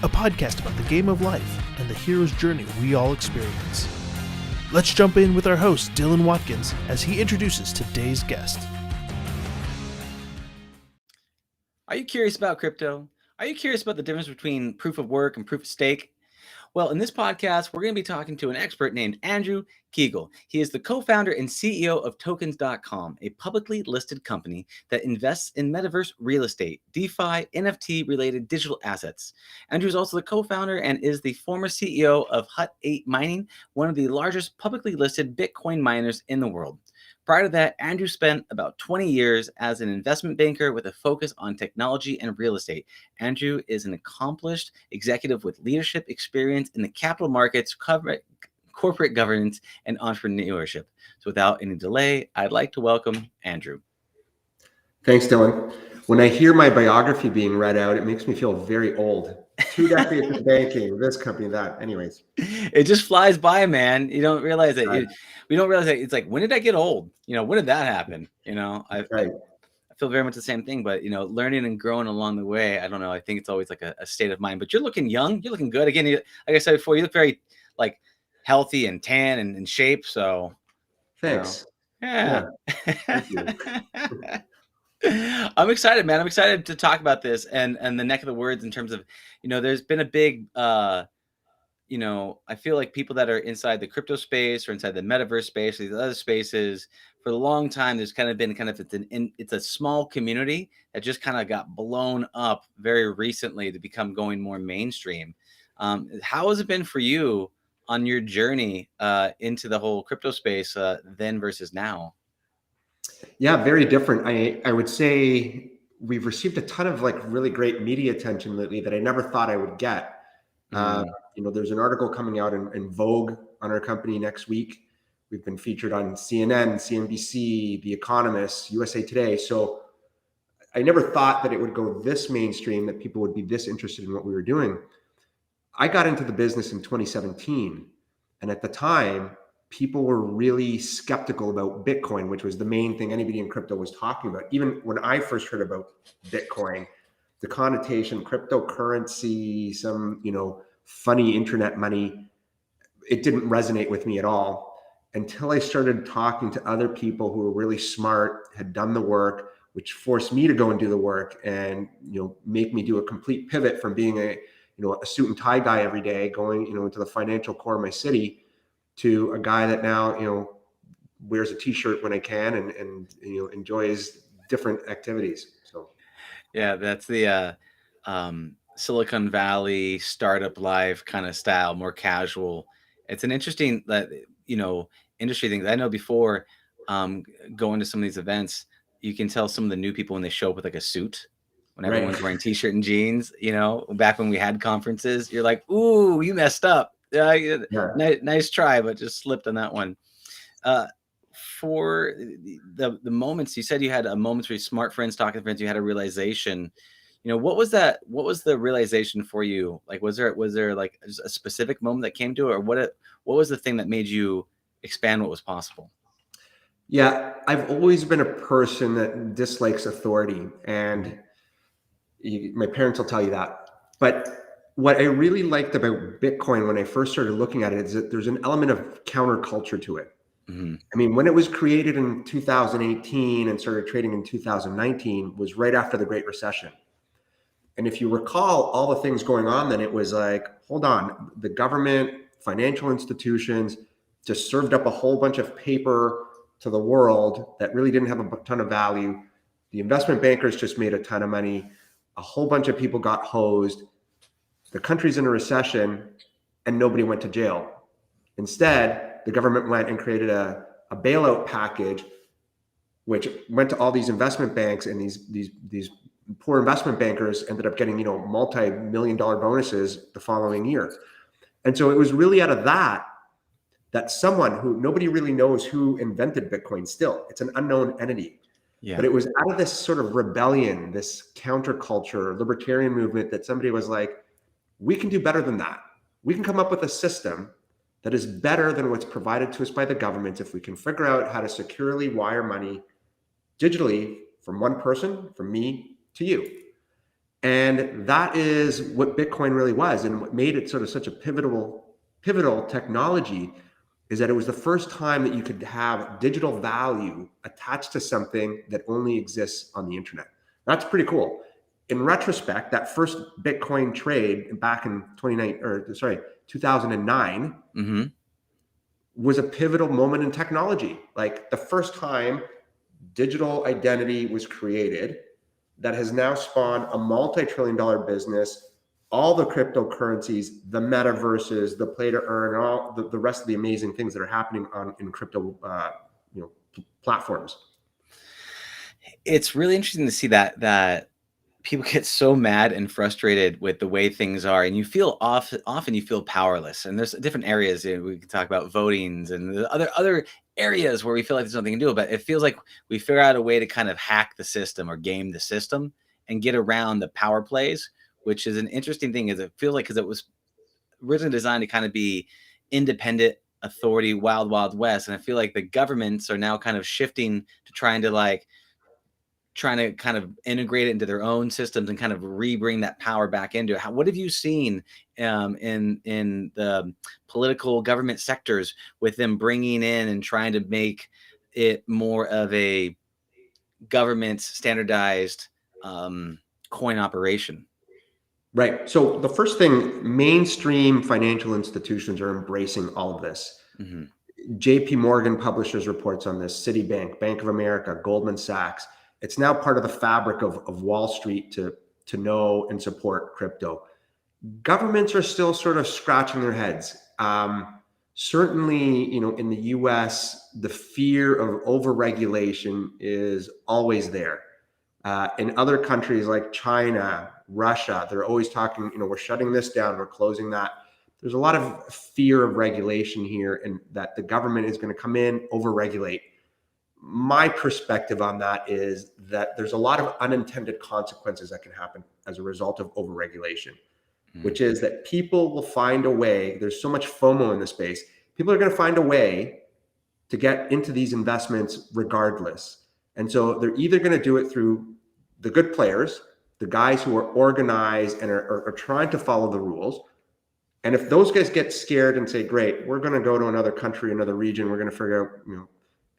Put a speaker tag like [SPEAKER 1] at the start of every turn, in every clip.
[SPEAKER 1] a podcast about the game of life and the hero's journey we all experience. Let's jump in with our host, Dylan Watkins, as he introduces today's guest.
[SPEAKER 2] Are you curious about crypto? Are you curious about the difference between proof of work and proof of stake? Well, in this podcast, we're going to be talking to an expert named Andrew Kiguel. He is the co-founder and CEO of Tokens.com, a publicly listed company that invests in metaverse real estate, DeFi, NFT-related digital assets. Andrew is also the co-founder and is the former CEO of Hut 8 Mining, one of the largest publicly listed Bitcoin miners in the world. Prior to that, Andrew spent about 20 years as an investment banker with a focus on technology and real estate. Andrew is an accomplished executive with leadership experience in the capital markets, corporate governance, and entrepreneurship. So without any delay, I'd like to welcome Andrew.
[SPEAKER 3] Thanks, Dylan. When I hear my biography being read out, it makes me feel very old. 2 decades in banking, this company, that. Anyways.
[SPEAKER 2] It just flies by, man. You don't realize it.
[SPEAKER 3] Right.
[SPEAKER 2] We don't realize that. It's like, when did I get old? When did that happen? I feel very much the same thing, but learning and growing along the way, I don't know. I think it's always like a state of mind. But you're looking young. You're looking good. Again, like I said before, you look very healthy and tan and in shape. So
[SPEAKER 3] thanks.
[SPEAKER 2] Yeah.
[SPEAKER 3] Thank you.
[SPEAKER 2] I'm excited, man. I'm excited to talk about this and the neck of the woods in terms of, there's been a big, I feel like people that are inside the crypto space or inside the metaverse space, or these other spaces, for a long time, there's it's a small community that just kind of got blown up very recently to become going more mainstream. How has it been for you on your journey into the whole crypto space then versus now?
[SPEAKER 3] Yeah, very different. I would say we've received a ton of really great media attention lately that I never thought I would get. There's an article coming out in Vogue on our company next week. We've been featured on CNN, CNBC, The Economist, USA Today. So I never thought that it would go this mainstream, that people would be this interested in what we were doing. I got into the business in 2017. And at the time, people were really skeptical about Bitcoin, which was the main thing anybody in crypto was talking about. Even when I first heard about Bitcoin, the connotation, cryptocurrency, some, funny internet money, it didn't resonate with me at all until I started talking to other people who were really smart, had done the work, which forced me to go and do the work and, make me do a complete pivot from being a suit and tie guy every day, going, into the financial core of my city, to a guy that now, wears a t-shirt when I can and enjoys different activities. So, yeah,
[SPEAKER 2] that's the Silicon Valley startup life kind of style, more casual. It's an interesting industry thing. I know before going to some of these events, you can tell some of the new people when they show up with a suit. When everyone's wearing t-shirt and jeans, back when we had conferences, you're like, ooh, you messed up. Nice try, but just slipped on that one. For the moments, you said you had a moments where you smart friends talking to friends, you had a realization. What was that? What was the realization for you? Was there a specific moment that came to it, or what was the thing that made you expand what was possible?
[SPEAKER 3] Yeah, I've always been a person that dislikes authority, and my parents will tell you that. But what I really liked about Bitcoin when I first started looking at it is that there's an element of counterculture to it.
[SPEAKER 2] Mm-hmm.
[SPEAKER 3] I mean, when it was created in 2018 and started trading in 2019 was right after the Great Recession. And if you recall all the things going on, then it was like, hold on, the government, financial institutions just served up a whole bunch of paper to the world that really didn't have a ton of value. The investment bankers just made a ton of money. A whole bunch of people got hosed. The country's in a recession and nobody went to jail. Instead, the government went and created a bailout package, which went to all these investment banks, and these poor investment bankers ended up getting, multi-million-dollar bonuses the following year. And so it was really out of that someone who nobody really knows who invented Bitcoin still. It's an unknown entity.
[SPEAKER 2] Yeah.
[SPEAKER 3] But it was out of this sort of rebellion, this counterculture, libertarian movement, that somebody was like, we can do better than that. We can come up with a system that is better than what's provided to us by the government if we can figure out how to securely wire money digitally from one person, from me to you. And that is what Bitcoin really was. And what made it sort of such a pivotal technology is that it was the first time that you could have digital value attached to something that only exists on the internet. That's pretty cool. In retrospect, that first Bitcoin trade back in 2009
[SPEAKER 2] Mm-hmm.
[SPEAKER 3] was a pivotal moment in technology. Like the first time digital identity was created that has now spawned a multi-trillion-dollar business, all the cryptocurrencies, the metaverses, the play to earn, all the rest of the amazing things that are happening in crypto platforms.
[SPEAKER 2] It's really interesting to see that people get so mad and frustrated with the way things are, and you feel often you feel powerless. And there's different areas, we can talk about votings and the other areas where we feel like there's nothing to do, but it feels like we figure out a way to kind of hack the system or game the system and get around the power plays, which is an interesting thing. Is it feels like, because it was originally designed to kind of be independent authority, wild west, and I feel like the governments are now kind of shifting to trying to kind of integrate it into their own systems and kind of bring that power back into it. What have you seen in the political government sectors with them bringing in and trying to make it more of a government standardized coin operation?
[SPEAKER 3] Right. So the first thing, mainstream financial institutions are embracing all of this.
[SPEAKER 2] Mm-hmm.
[SPEAKER 3] JP Morgan publishes reports on this, Citibank, Bank of America, Goldman Sachs. It's now part of the fabric of Wall Street to know and support crypto. Governments are still sort of scratching their heads. Certainly, in the US, the fear of overregulation is always there. In other countries like China, Russia, they're always talking, we're shutting this down, we're closing that. There's a lot of fear of regulation here, and that the government is going to come in, overregulate. My perspective on that is that there's a lot of unintended consequences that can happen as a result of overregulation, which is that people will find a way. There's so much FOMO in the space. People are going to find a way to get into these investments regardless. And so they're either going to do it through the good players, the guys who are organized and are trying to follow the rules. And if those guys get scared and say, great, we're going to go to another country, another region, we're going to figure out,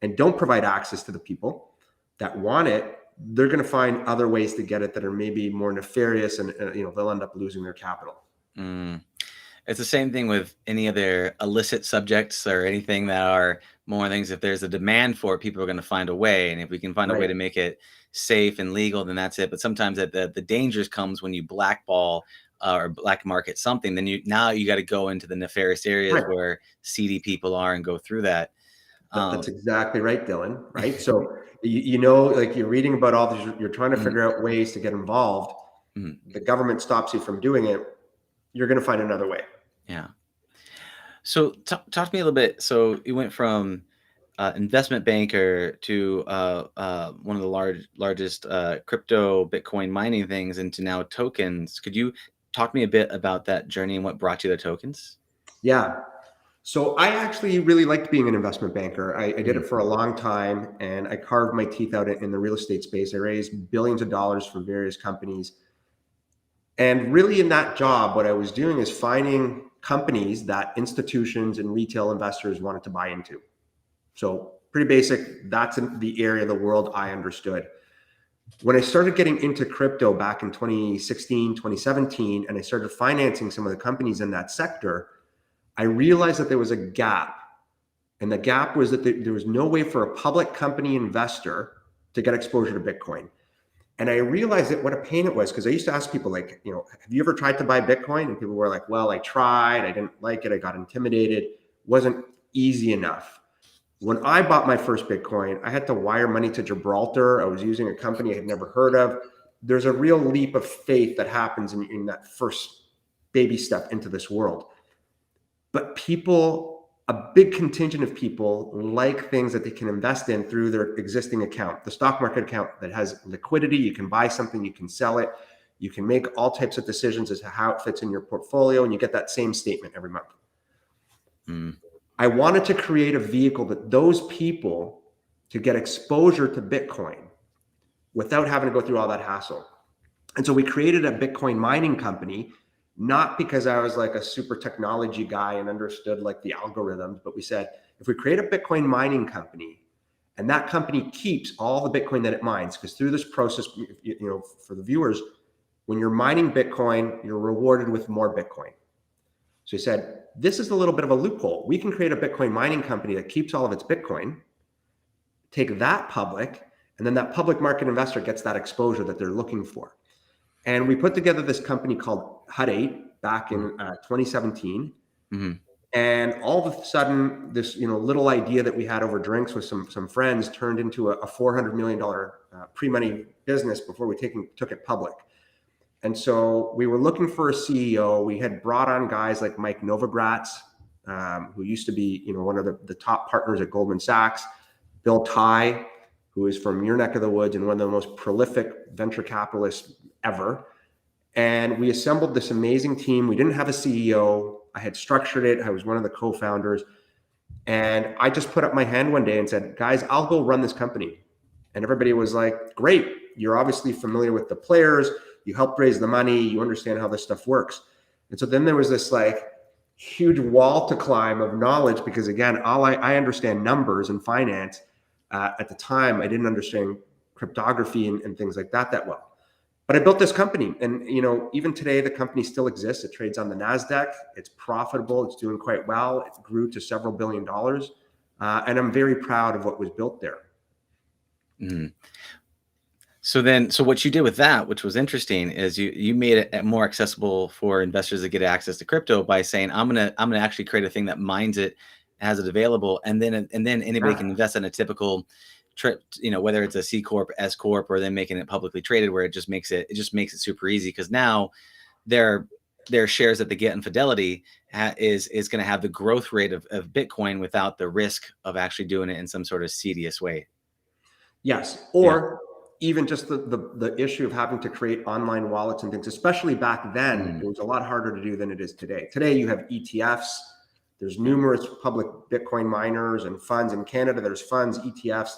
[SPEAKER 3] and don't provide access to the people that want it, they're going to find other ways to get it that are maybe more nefarious, and they'll end up losing their capital.
[SPEAKER 2] It's the same thing with any other illicit subjects or anything that are more things. If there's a demand for it, people are going to find a way. And if we can find a way to make it safe and legal, then that's it. But sometimes the dangers comes when you blackball or black market something, then you got to go into the nefarious areas where seedy people are and go through that.
[SPEAKER 3] That's exactly right, Dylan. Right. So, like you're reading about all this, you're trying to figure out ways to get involved. The government stops you from doing it. You're going to find another way.
[SPEAKER 2] Yeah. So talk to me a little bit. So you went from investment banker to one of the largest crypto Bitcoin mining things into now tokens. Could you talk to me a bit about that journey and what brought you the tokens?
[SPEAKER 3] Yeah. So I actually really liked being an investment banker. I did it for a long time, and I carved my teeth out in the real estate space. I raised billions of dollars for various companies. And really in that job, what I was doing is finding companies that institutions and retail investors wanted to buy into. So pretty basic. That's in the area of the world I understood. When I started getting into crypto back in 2016, 2017, and I started financing some of the companies in that sector, I realized that there was a gap. And the gap was that there was no way for a public company investor to get exposure to Bitcoin. And I realized that what a pain it was, because I used to ask people like, have you ever tried to buy Bitcoin? And people were like, well, I tried, I didn't like it, I got intimidated, wasn't easy enough. When I bought my first Bitcoin, I had to wire money to Gibraltar. I was using a company I had never heard of. There's a real leap of faith that happens in that first baby step into this world. But a big contingent of people like things that they can invest in through their existing account, the stock market account that has liquidity. You can buy something, you can sell it, you can make all types of decisions as to how it fits in your portfolio, and you get that same statement every month. I wanted to create a vehicle that those people to get exposure to Bitcoin without having to go through all that hassle. And so we created a Bitcoin mining company, not because I was like a super technology guy and understood like the algorithms, but we said, if we create a Bitcoin mining company and that company keeps all the Bitcoin that it mines, because through this process, for the viewers, when you're mining Bitcoin, you're rewarded with more Bitcoin. So he said, this is a little bit of a loophole. We can create a Bitcoin mining company that keeps all of its Bitcoin, take that public, and then that public market investor gets that exposure that they're looking for. And we put together this company called Hut 8 back in 2017.
[SPEAKER 2] Mm-hmm.
[SPEAKER 3] And all of a sudden, this little idea that we had over drinks with some friends turned into a $400 million pre-money business before we took it public. And so we were looking for a CEO. We had brought on guys like Mike Novogratz, who used to be one of the top partners at Goldman Sachs, Bill Tai, who is from your neck of the woods and one of the most prolific venture capitalists ever. And we assembled this amazing team. We didn't have a CEO. I had structured it. I was one of the co-founders. And I just put up my hand one day and said, guys, I'll go run this company. And everybody was like, great. You're obviously familiar with the players. You helped raise the money. You understand how this stuff works. And so then there was this like huge wall to climb of knowledge, because again, I understand numbers and finance. At the time, I didn't understand cryptography and things like that well. But I built this company, and even today the company still exists. It trades on the NASDAQ. It's profitable. It's doing quite well. It grew to several $billion, and I'm very proud of what was built there.
[SPEAKER 2] Mm-hmm. So what you did with that, which was interesting, is you made it more accessible for investors to get access to crypto by saying, I'm gonna actually create a thing that mines it, has it available, and then anybody can invest in a typical trip, whether it's a C Corp, S Corp, or then making it publicly traded, where it just makes it super easy, because now their shares that they get in Fidelity is going to have the growth rate of Bitcoin without the risk of actually doing it in some sort of seedious way.
[SPEAKER 3] Yes. Or even just the issue of having to create online wallets and things, especially back then, it was a lot harder to do than it is today. Today you have ETFs. There's numerous public Bitcoin miners and funds. In Canada, there's funds, ETFs.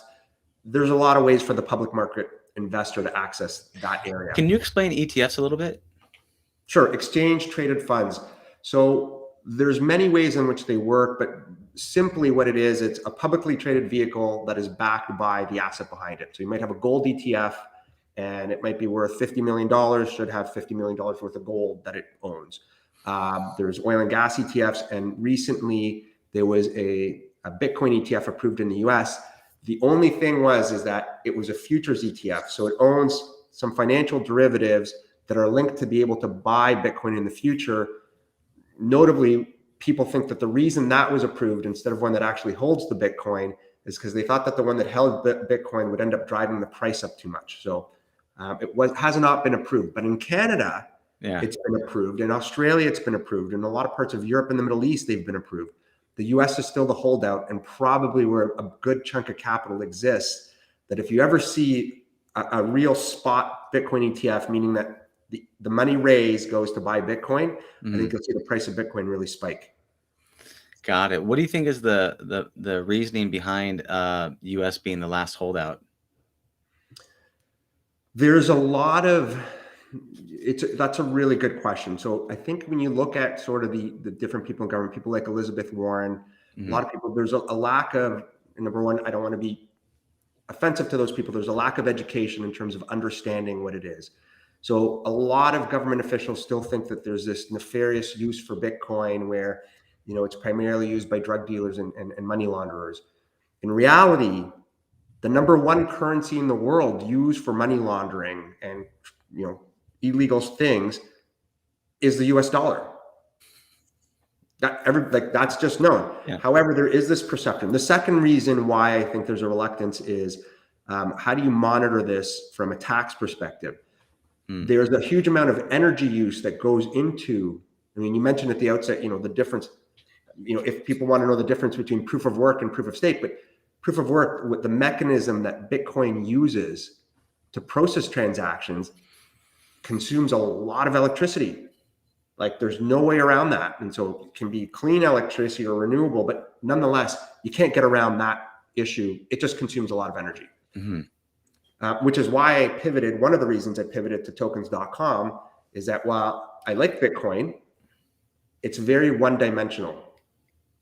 [SPEAKER 3] There's a lot of ways for the public market investor to access that area.
[SPEAKER 2] Can you explain ETFs a little bit?
[SPEAKER 3] Sure. Exchange traded funds. So there's many ways in which they work, but simply what it is, it's a publicly traded vehicle that is backed by the asset behind it. So you might have a gold ETF and it might be worth $50 million, should have $50 million worth of gold that it owns. There's oil and gas ETFs, and recently there was a Bitcoin ETF approved in the US. The only thing is that it was a futures ETF. So it owns some financial derivatives that are linked to be able to buy Bitcoin in the future. Notably, people think that the reason that was approved instead of one that actually holds the Bitcoin is because they thought that the one that held Bitcoin would end up driving the price up too much. So has not been approved. But in Canada, it's been approved. In Australia, it's been approved. In a lot of parts of Europe and the Middle East, they've been approved. The US is still the holdout, and probably where a good chunk of capital exists, that if you ever see a real spot Bitcoin ETF, meaning that the money raised goes to buy Bitcoin, I think you'll see the price of Bitcoin really spike.
[SPEAKER 2] Got it. What do you think is the reasoning behind US being the last holdout?
[SPEAKER 3] There's a lot of that's a really good question. So I think when you look at sort of the different people in government, people like Elizabeth Warren, a lot of people, there's a lack of, number one, I don't want to be offensive to those people. There's a lack of education in terms of understanding what it is. So a lot of government officials still think that there's this nefarious use for Bitcoin where, it's primarily used by drug dealers and money launderers. In reality, the number one currency in the world used for money laundering and, illegal things is the US dollar. That's just known. Yeah. However, there is this perception. The second reason why I think there's a reluctance is how do you monitor this from a tax perspective? There's a huge amount of energy use that goes into, you mentioned at the outset, the difference, if people want to know the difference between proof of work and proof of stake, but proof of work, with the mechanism that Bitcoin uses to process transactions, consumes a lot of electricity. Like there's no way around that. And so it can be clean electricity or renewable, but nonetheless, you can't get around that issue. It just consumes a lot of energy. which is why I pivoted. One of the reasons I pivoted to tokens.com is that while I like Bitcoin, it's very one-dimensional.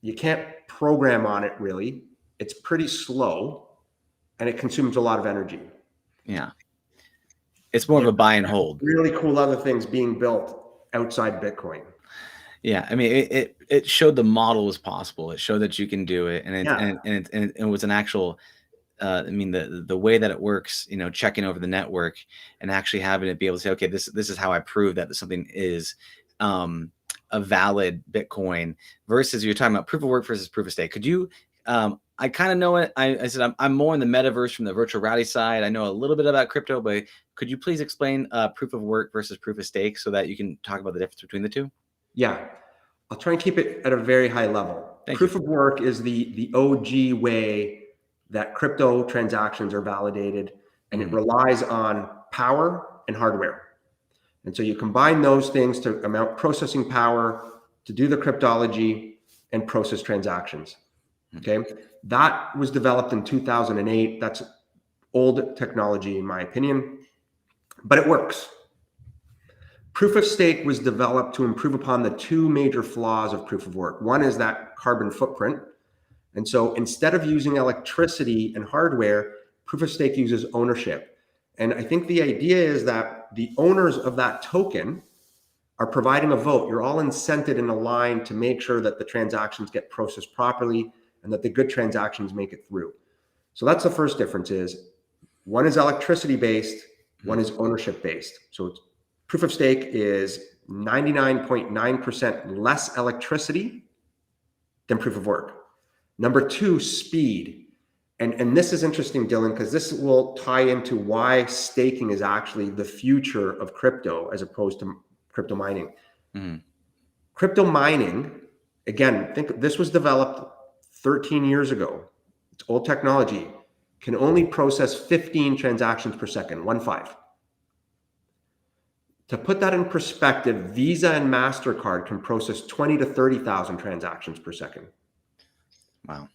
[SPEAKER 3] You can't program on it really. It's pretty slow and it consumes a lot of energy.
[SPEAKER 2] Yeah. It's more of a buy and hold.
[SPEAKER 3] Really cool other things being built outside Bitcoin.
[SPEAKER 2] Yeah, I mean, it showed the model was possible. It showed that you can do it, and it was an actual. I mean, the way that it works, you know, checking over the network and actually having it be able to say, okay, this is how I prove that something is a valid Bitcoin versus you're talking about proof of work versus proof of stake. Could you? I kind of know it. I said I'm more in the metaverse from the virtual reality side. I know a little bit about crypto, but could you please explain proof of work versus proof of stake so that you can talk about the difference between the two?
[SPEAKER 3] Yeah, I'll try and keep it at a very high level. Proof of work is the OG way that crypto transactions are validated, and it relies on power and hardware. And so you combine those things to amount processing power to do the cryptology and process transactions. Okay, that was developed in 2008. That's old technology, in my opinion, but it works. Proof of stake was developed to improve upon the two major flaws of proof of work. One is that carbon footprint. And so instead of using electricity and hardware, proof of stake uses ownership. And I think the idea is that the owners of that token are providing a vote. You're all incented and aligned to make sure that the transactions get processed properly and that the good transactions make it through. So that's the first difference is one is electricity based, one is ownership based. So it's proof of stake is 99.9% less electricity than proof of work. Number two, speed. And this is interesting, Dylan, because this will tie into why staking is actually the future of crypto as opposed to crypto mining. Crypto mining, again, think this was developed 13 years ago. It's old technology, can only process 15 transactions per second, 1.5. To put that in perspective, Visa and MasterCard can process 20 to 30,000 transactions per second.
[SPEAKER 2] Wow.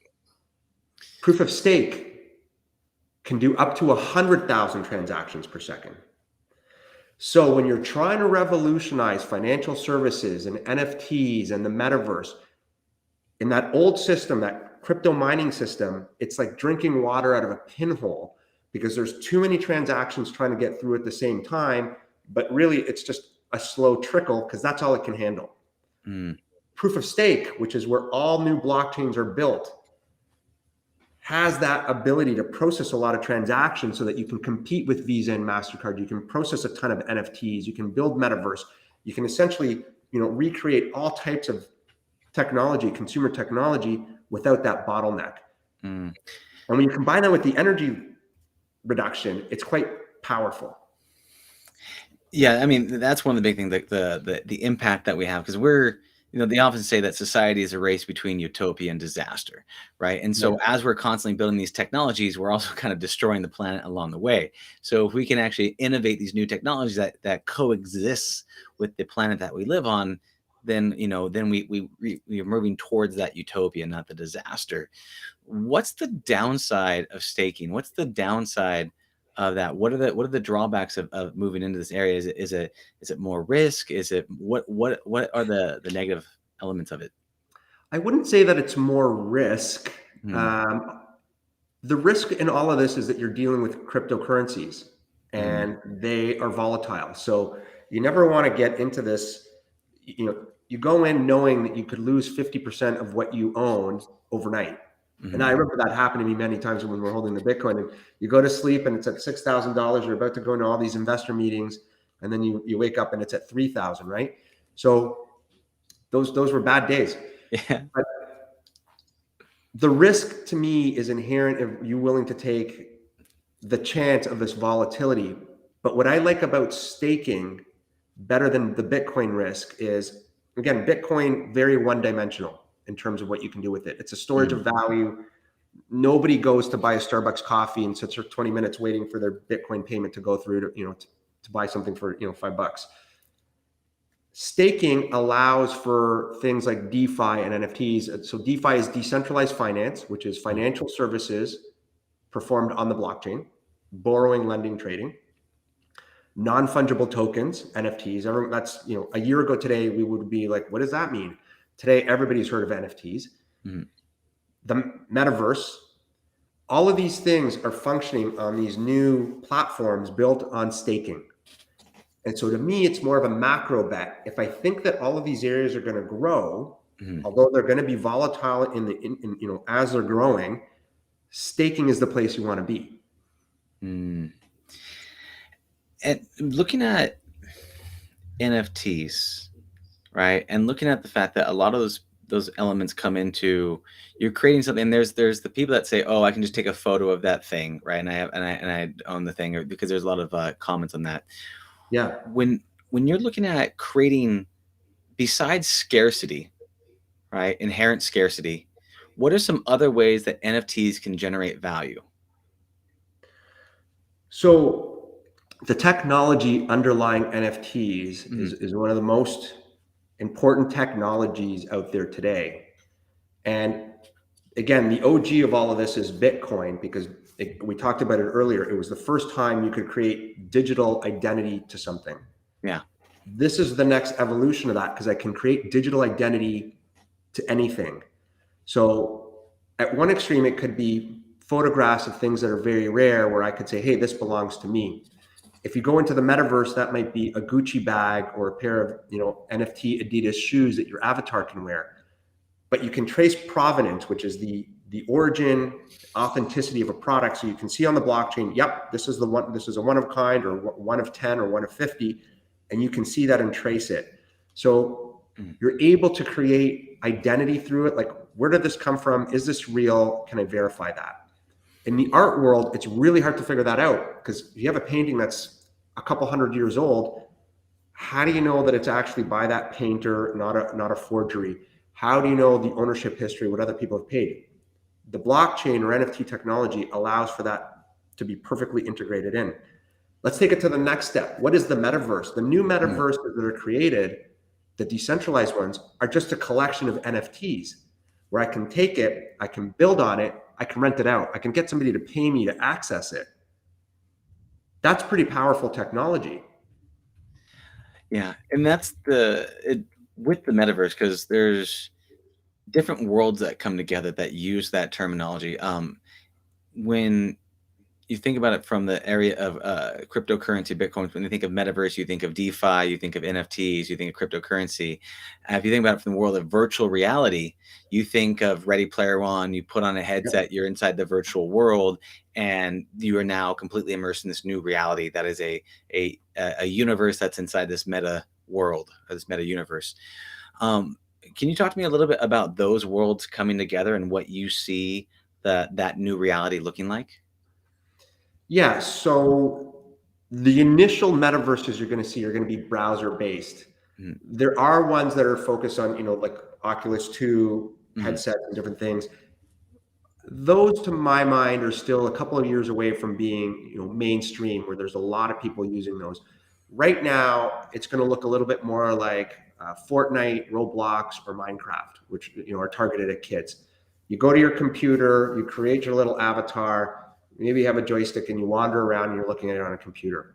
[SPEAKER 3] Proof of stake can do up to 100,000 transactions per second. So when you're trying to revolutionize financial services and NFTs and the metaverse, in that old system, that crypto mining system, it's like drinking water out of a pinhole because there's too many transactions trying to get through at the same time. But really, it's just a slow trickle because that's all it can handle. Proof of stake, which is where all new blockchains are built, has that ability to process a lot of transactions so that you can compete with Visa and MasterCard. You can process a ton of NFTs. You can build metaverse. You can essentially, recreate all types of technology, consumer technology, without that bottleneck. And when you combine that with the energy reduction, it's quite powerful.
[SPEAKER 2] Yeah, I mean, that's one of the big things, like the impact that we have, because we're, they often say that society is a race between utopia and disaster, right? And so as we're constantly building these technologies, we're also kind of destroying the planet along the way. So if we can actually innovate these new technologies that coexists with the planet that we live on, then we're moving towards that utopia, not the disaster. What's the downside of staking? What's the downside of that? What are the drawbacks of moving into this area? Is it more risk? Is it what are the negative elements of it?
[SPEAKER 3] I wouldn't say that it's more risk. The risk in all of this is that you're dealing with cryptocurrencies and they are volatile. So you never want to get into this. You go in knowing that you could lose 50% of what you own overnight. And I remember that happened to me many times when we were holding the Bitcoin, and you go to sleep and it's at $6,000. You're about to go into all these investor meetings, and then you wake up and it's at 3,000, right? So those were bad days.
[SPEAKER 2] Yeah.
[SPEAKER 3] But the risk to me is inherent if you're willing to take the chance of this volatility. But what I like about staking better than the Bitcoin risk is, again, Bitcoin, very one-dimensional in terms of what you can do with it. It's a storage of value. Nobody goes to buy a Starbucks coffee and sits for 20 minutes waiting for their Bitcoin payment to go through to buy something for, $5. Staking allows for things like DeFi and NFTs. So DeFi is decentralized finance, which is financial services performed on the blockchain. borrowing, lending, trading, non-fungible tokens, NFTs. That's, a year ago today, we would be like, what does that mean? Today, everybody's heard of NFTs. Mm-hmm. The metaverse, all of these things are functioning on these new platforms built on staking. And so to me, it's more of a macro bet. If I think that all of these areas are going to grow, although they're going to be volatile in as they're growing, staking is the place you want to be.
[SPEAKER 2] And looking at NFTs, right? And looking at the fact that a lot of those elements come into, you're creating something. And there's the people that say, oh, I can just take a photo of that thing, right? And I own the thing, because there's a lot of comments on that.
[SPEAKER 3] Yeah.
[SPEAKER 2] When you're looking at creating, besides scarcity, right? Inherent scarcity, what are some other ways that NFTs can generate value?
[SPEAKER 3] So the technology underlying NFTs is one of the most important technologies out there today. And again, the OG of all of this is Bitcoin, because we talked about it earlier. It was the first time you could create digital identity to something.
[SPEAKER 2] Yeah.
[SPEAKER 3] This is the next evolution of that, because I can create digital identity to anything. So at one extreme, it could be photographs of things that are very rare, where I could say, hey, this belongs to me. If you go into the metaverse, that might be a Gucci bag or a pair of, NFT Adidas shoes that your avatar can wear. But you can trace provenance, which is the origin, authenticity of a product. So you can see on the blockchain, yep, this is the one, this is a one of kind, or one of 10, or one of 50. And you can see that and trace it. So you're able to create identity through it. Like, where did this come from? Is this real? Can I verify that? In the art world, it's really hard to figure that out, because if you have a painting that's a couple hundred years old, how do you know that it's actually by that painter, not a forgery? How do you know the ownership history, what other people have paid? The blockchain or NFT technology allows for that to be perfectly integrated in. Let's take it to the next step. What is the metaverse? The new metaverses that are created, the decentralized ones, are just a collection of NFTs, where I can take it, I can build on it, I can rent it out, I can get somebody to pay me to access it. That's pretty powerful technology.
[SPEAKER 2] Yeah, and that's with the metaverse, because there's different worlds that come together that use that terminology. When you think about it from the area of cryptocurrency, Bitcoin, when you think of metaverse, you think of DeFi, you think of NFTs, you think of cryptocurrency. If you think about it from the world of virtual reality, you think of Ready Player One. You put on a headset, you're inside the virtual world, and you are now completely immersed in this new reality that is a universe that's inside this meta world, or this meta universe. Can you talk to me a little bit about those worlds coming together and what you see that new reality looking like?
[SPEAKER 3] Yeah, so the initial metaverses you're going to see are going to be browser based. There are ones that are focused on, like Oculus 2 headsets and different things. Those, to my mind, are still a couple of years away from being, mainstream, where there's a lot of people using those. Right now, it's going to look a little bit more like Fortnite, Roblox, or Minecraft, which are targeted at kids. You go to your computer, you create your little avatar. Maybe you have a joystick and you wander around and you're looking at it on a computer.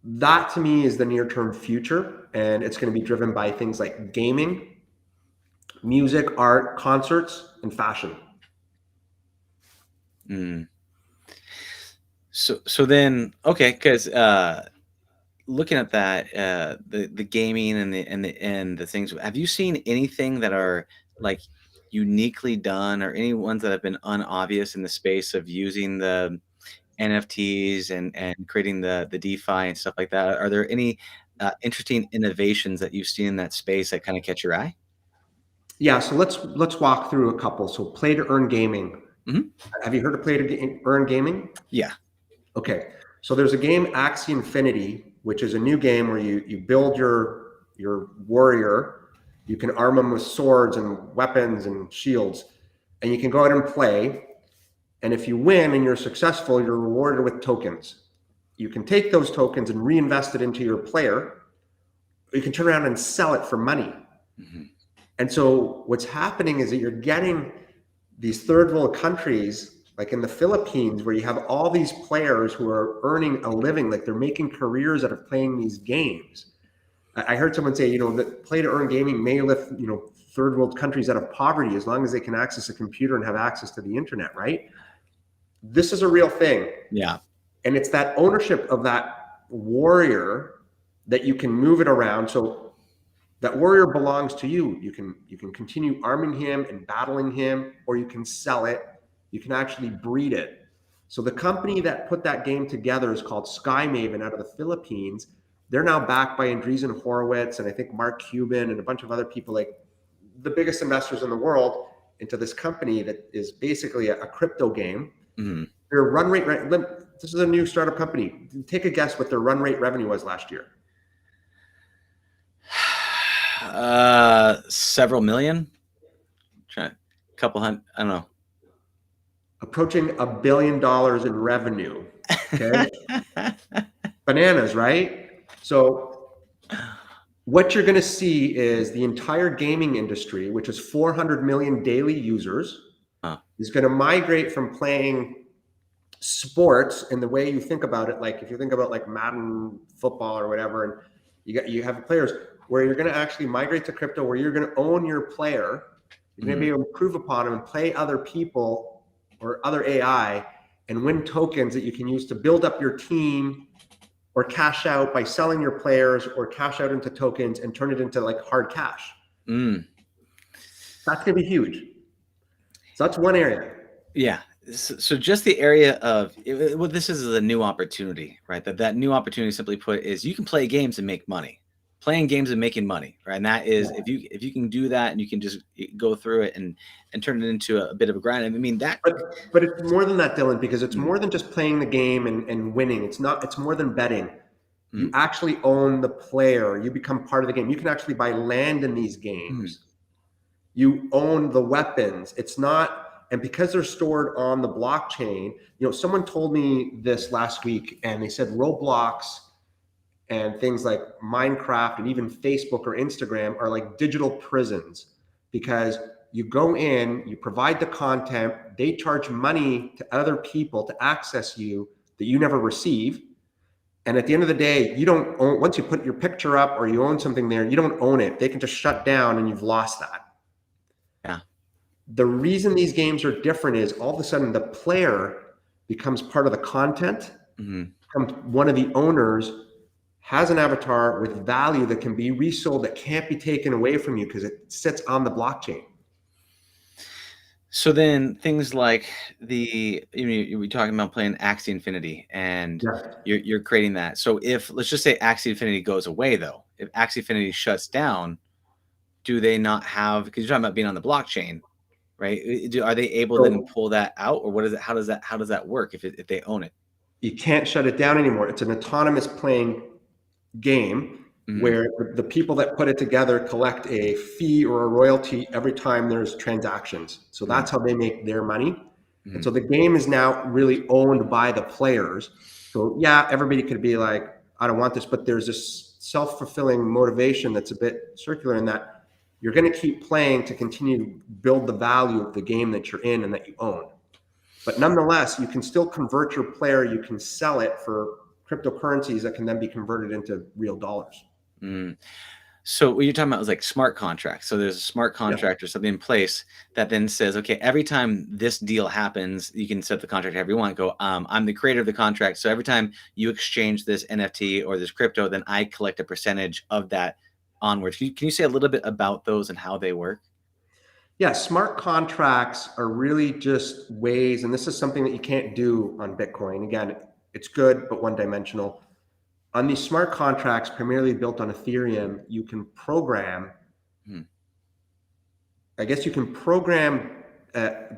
[SPEAKER 3] That, to me, is the near-term future, and it's going to be driven by things like gaming, music, art, concerts, and fashion.
[SPEAKER 2] So then, okay, because looking at that, the gaming and the things, have you seen anything that are like uniquely done, or any ones that have been unobvious in the space of using the NFTs and creating the DeFi and stuff like that? Are there any interesting innovations that you've seen in that space that kind of catch your eye?
[SPEAKER 3] Yeah, so let's walk through a couple. So play to earn gaming. Have you heard of play to earn gaming?
[SPEAKER 2] Yeah.
[SPEAKER 3] Okay, so there's a game, Axiomfinity, which is a new game where you build your warrior. You can arm them with swords and weapons and shields, and you can go out and play. And if you win and you're successful, you're rewarded with tokens. You can take those tokens and reinvest it into your player, or you can turn around and sell it for money. And so what's happening is that you're getting these third world countries like in the Philippines, where you have all these players who are earning a living, like they're making careers out of playing these games. I heard someone say, that play to earn gaming may lift, third world countries out of poverty as long as they can access a computer and have access to the internet, right? This is a real thing.
[SPEAKER 2] Yeah.
[SPEAKER 3] And it's that ownership of that warrior that you can move it around. So that warrior belongs to you. You can continue arming him and battling him, or you can sell it. You can actually breed it. So the company that put that game together is called Sky Maven out of the Philippines. They're now backed by Andreessen Horowitz and I think Mark Cuban and a bunch of other people, like the biggest investors in the world, into this company that is basically a crypto game.
[SPEAKER 2] Mm-hmm.
[SPEAKER 3] Their run rate, this is a new startup company. Take a guess what their run rate revenue was last year.
[SPEAKER 2] Several million. Couple hundred. I don't know.
[SPEAKER 3] Approaching $1 billion in revenue. Okay. Bananas, right? So what you're going to see is the entire gaming industry, which is 400 million daily users, is going to migrate from playing sports in the way you think about it. Like if you think about like Madden football or whatever, and you have players where you're going to actually migrate to crypto, where you're going to own your player. You're going to be able to improve upon them and play other people or other AI and win tokens that you can use to build up your team, or cash out by selling your players, or cash out into tokens and turn it into like hard cash. That's going to be huge. So that's one area.
[SPEAKER 2] Yeah. So just the area of, well, this is a new opportunity, right? That new opportunity, simply put, is you can play games and make money. Playing games and making money, right? And that is, if you can do that and you can just go through it and turn it into a bit of a grind. I mean that.
[SPEAKER 3] But it's more than that, Dylan, because it's more than just playing the game and winning. It's more than betting. You actually own the player. You become part of the game. You can actually buy land in these games. You own the weapons. It's not, and because they're stored on the blockchain, someone told me this last week, and they said Roblox and things like Minecraft and even Facebook or Instagram are like digital prisons, because you go in, you provide the content, they charge money to other people to access you that you never receive. And at the end of the day, you don't own, once you put your picture up or you own something there, you don't own it. They can just shut down and you've lost that.
[SPEAKER 2] Yeah.
[SPEAKER 3] The reason these games are different is all of a sudden the player becomes part of the content, becomes one of the owners, has an avatar with value that can be resold, that can't be taken away from you because it sits on the blockchain.
[SPEAKER 2] So then things like we're talking about playing Axiomfinity, and you're creating that. So if, let's just say Axiomfinity goes away, though, if Axiomfinity shuts down, do they not have, because you're talking about being on the blockchain, right? Are they able to then pull that out, or what is it? How does that work if they own it?
[SPEAKER 3] You can't shut it down anymore. It's an autonomous playing game where the people that put it together collect a fee or a royalty every time there's transactions. So that's how they make their money. And so the game is now really owned by the players. So yeah, everybody could be like, I don't want this, but there's this self-fulfilling motivation that's a bit circular, in that you're going to keep playing to continue to build the value of the game that you're in and that you own. But nonetheless, you can still convert your player. You can sell it for cryptocurrencies that can then be converted into real dollars.
[SPEAKER 2] So what you're talking about is like smart contracts. So there's a smart contract or something in place that then says, okay, every time this deal happens, you can set the contract however you want. Go, I'm the creator of the contract. So every time you exchange this NFT or this crypto, then I collect a percentage of that onwards. Can you say a little bit about those and how they work?
[SPEAKER 3] Yeah, smart contracts are really just ways, and this is something that you can't do on Bitcoin. Again, it's good, but one-dimensional. On these smart contracts, primarily built on Ethereum, you can program,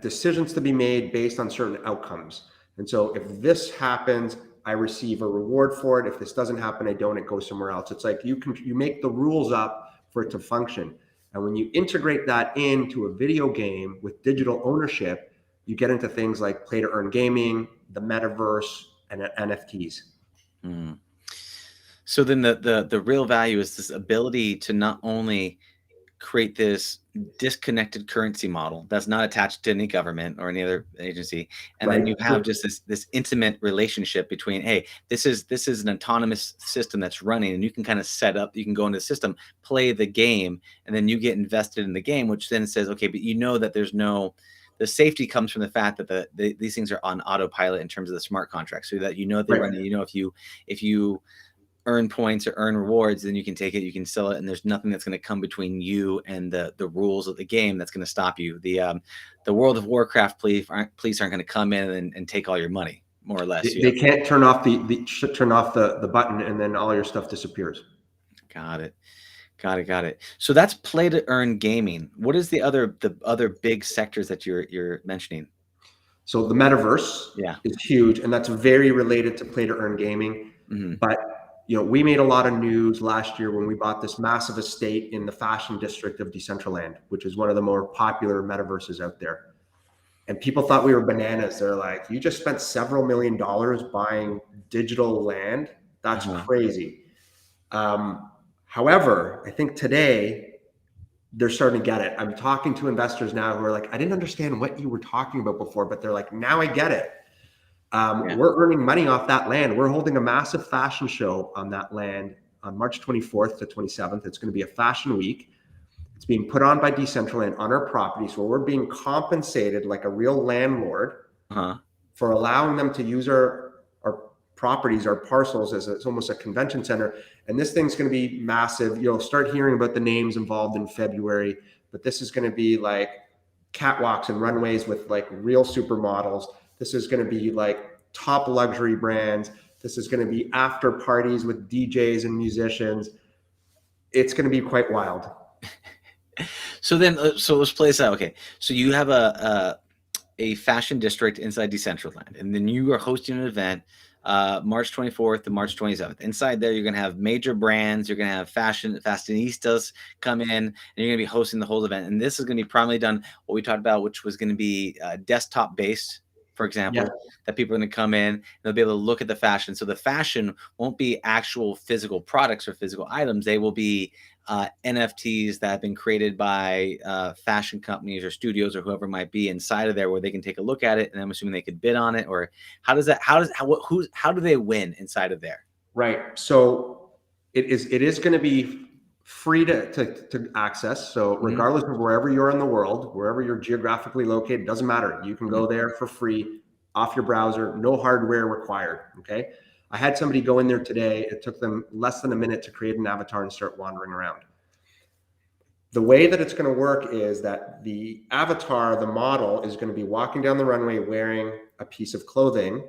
[SPEAKER 3] decisions to be made based on certain outcomes. And so if this happens, I receive a reward for it. If this doesn't happen, I don't, it goes somewhere else. It's like you make the rules up for it to function. And when you integrate that into a video game with digital ownership, you get into things like play to earn gaming, the metaverse, and NFTs.
[SPEAKER 2] So then the real value is this ability to not only create this disconnected currency model that's not attached to any government or any other agency, and then you have just this intimate relationship between, hey, this is an autonomous system that's running, and you can kind of set up, you can go into the system, play the game, and then you get invested in the game, which then says, okay, but you know that the safety comes from the fact that these things are on autopilot in terms of the smart contracts, so that you know they're running. You know, if you earn points or earn rewards, then you can take it, you can sell it, and there's nothing that's going to come between you and the rules of the game that's going to stop you. The World of Warcraft police aren't going to come in and take all your money, more or less.
[SPEAKER 3] They can't turn off the button and then all your stuff disappears.
[SPEAKER 2] Got it. So that's play to earn gaming. What is the other big sectors that you're mentioning?
[SPEAKER 3] So the metaverse is huge, and that's very related to play to earn gaming. But we made a lot of news last year when we bought this massive estate in the fashion district of Decentraland, which is one of the more popular metaverses out there. And people thought we were bananas. They're like, you just spent several $1 million buying digital land? That's crazy. However, I think today they're starting to get it. I'm talking to investors now who are like, I didn't understand what you were talking about before, but they're like, now I get it. We're earning money off that land. We're holding a massive fashion show on that land on March 24th to 27th. It's going to be a fashion week. It's being put on by Decentraland on our property. So we're being compensated like a real landlord for allowing them to use our properties, our parcels, as it's almost a convention center. And this thing's going to be massive. You'll start hearing about the names involved in February, but this is going to be like catwalks and runways with like real supermodels. This is going to be like top luxury brands. This is going to be after parties with DJs and musicians. It's going to be quite wild.
[SPEAKER 2] So let's play this out. Okay. So you have a fashion district inside Decentraland, and then you are hosting an event March 24th to March 27th. Inside there, you're going to have major brands. You're going to have fashionistas come in, and you're going to be hosting the whole event. And this is going to be primarily done what we talked about, which was going to be desktop based, for example, that people are going to come in and they'll be able to look at the fashion. So the fashion won't be actual physical products or physical items. They will be NFTs that have been created by fashion companies or studios or whoever it might be inside of there, where they can take a look at it, and I'm assuming they could bid on it. Or how do they win inside of there?
[SPEAKER 3] Right. So it is going to be free to access. So regardless of wherever you're in the world, wherever you're geographically located, doesn't matter. You can go there for free off your browser, no hardware required. Okay. I had somebody go in there today. It took them less than a minute to create an avatar and start wandering around. The way that it's going to work is that the avatar, the model, is going to be walking down the runway wearing a piece of clothing.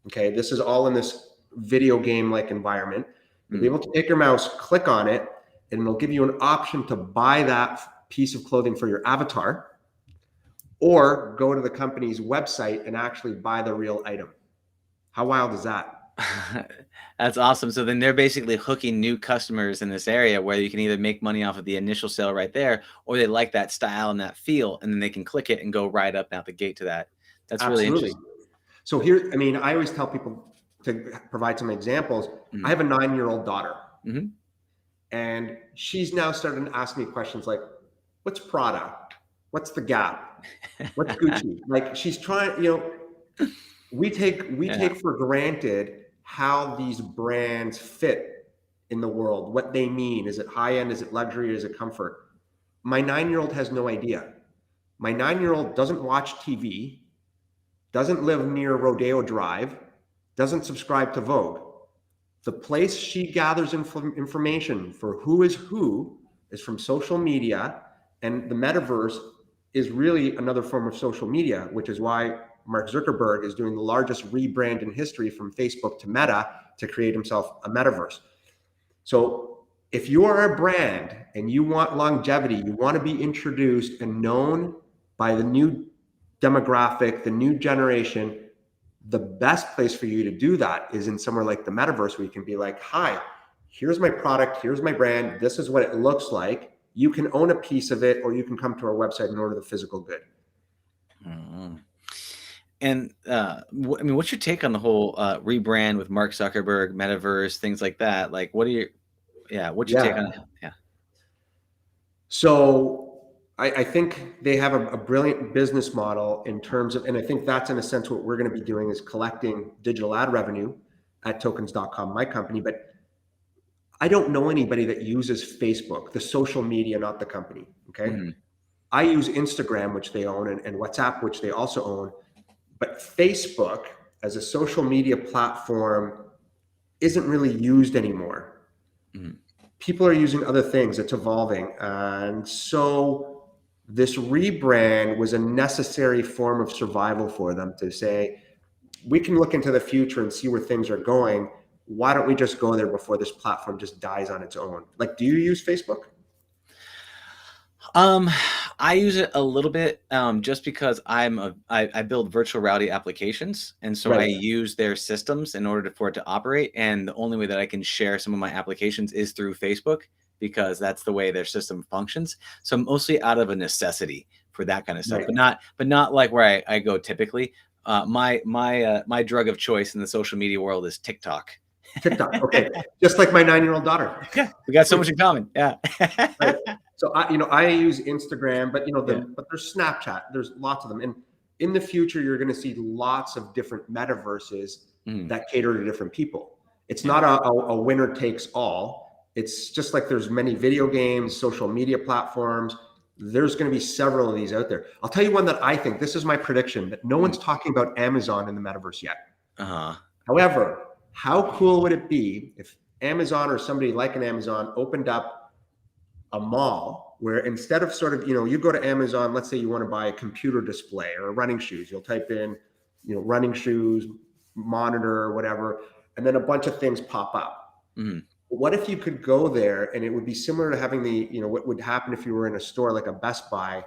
[SPEAKER 3] Okay. This is all in this video game-like environment. You'll be able to take your mouse, click on it, and it'll give you an option to buy that piece of clothing for your avatar, or go to the company's website and actually buy the real item. How wild is that?
[SPEAKER 2] That's awesome. So then they're basically hooking new customers in this area where you can either make money off of the initial sale right there, or they like that style and that feel, and then they can click it and go right up and out the gate to that. That's really interesting.
[SPEAKER 3] So here, I mean, I always tell people to provide some examples. I have a 9-year-old daughter. And she's now starting to ask me questions like, what's Prada? What's the Gap? What's Gucci? Like, she's trying, we take for granted how these brands fit in the world, what they mean. Is it high end? Is it luxury? Is it comfort? My 9-year-old has no idea. My 9-year-old doesn't watch TV, doesn't live near Rodeo Drive, doesn't subscribe to Vogue. The place she gathers information for who is from social media, and the metaverse is really another form of social media, which is why Mark Zuckerberg is doing the largest rebrand in history from Facebook to Meta to create himself a metaverse. So if you are a brand and you want longevity, you want to be introduced and known by the new demographic, the new generation, the best place for you to do that is in somewhere like the metaverse, where you can be like, hi, here's my product, here's my brand, this is what it looks like. You can own a piece of it, or you can come to our website and order the physical good.
[SPEAKER 2] And what's your take on the whole rebrand with Mark Zuckerberg, metaverse, things like that? Like, what's your take on it? Yeah.
[SPEAKER 3] So I think they have a brilliant business model in terms of, and I think that's in a sense what we're going to be doing is collecting digital ad revenue at tokens.com, my company. But I don't know anybody that uses Facebook, the social media, not the company. Okay.
[SPEAKER 2] Mm-hmm.
[SPEAKER 3] I use Instagram, which they own, and WhatsApp, which they also own. But Facebook as a social media platform isn't really used anymore.
[SPEAKER 2] Mm-hmm.
[SPEAKER 3] People are using other things. It's evolving. And so this rebrand was a necessary form of survival for them to say, we can look into the future and see where things are going. Why don't we just go there before this platform just dies on its own? Like, do you use Facebook?
[SPEAKER 2] I use it a little bit, just because I build virtual reality applications, and so I
[SPEAKER 3] Right.
[SPEAKER 2] use their systems in order for it to operate. And the only way that I can share some of my applications is through Facebook because that's the way their system functions. So mostly out of a necessity for that kind of stuff,
[SPEAKER 3] Right.
[SPEAKER 2] but not like where I go typically. My drug of choice in the social media world is TikTok.
[SPEAKER 3] TikTok. Okay. Just like my 9-year-old daughter.
[SPEAKER 2] Yeah, we got so much in common. Yeah.
[SPEAKER 3] Right. So I use Instagram, but
[SPEAKER 2] Yeah.
[SPEAKER 3] but there's Snapchat. There's lots of them, and in the future, you're going to see lots of different metaverses
[SPEAKER 2] Mhm.
[SPEAKER 3] that cater to different people. It's
[SPEAKER 2] Yeah.
[SPEAKER 3] not a winner takes all. It's just like there's many video games, social media platforms. There's going to be several of these out there. I'll tell you one that I think, this is my prediction, that no one's talking about Amazon in the metaverse yet.
[SPEAKER 2] Uh-huh.
[SPEAKER 3] However, how cool would it be if Amazon or somebody like an Amazon opened up a mall where instead of sort of, you go to Amazon, let's say you want to buy a computer display or running shoes, you'll type in, running shoes, monitor, or whatever, and then a bunch of things pop up.
[SPEAKER 2] Mhm.
[SPEAKER 3] What if you could go there and it would be similar to having what would happen if you were in a store like a Best Buy,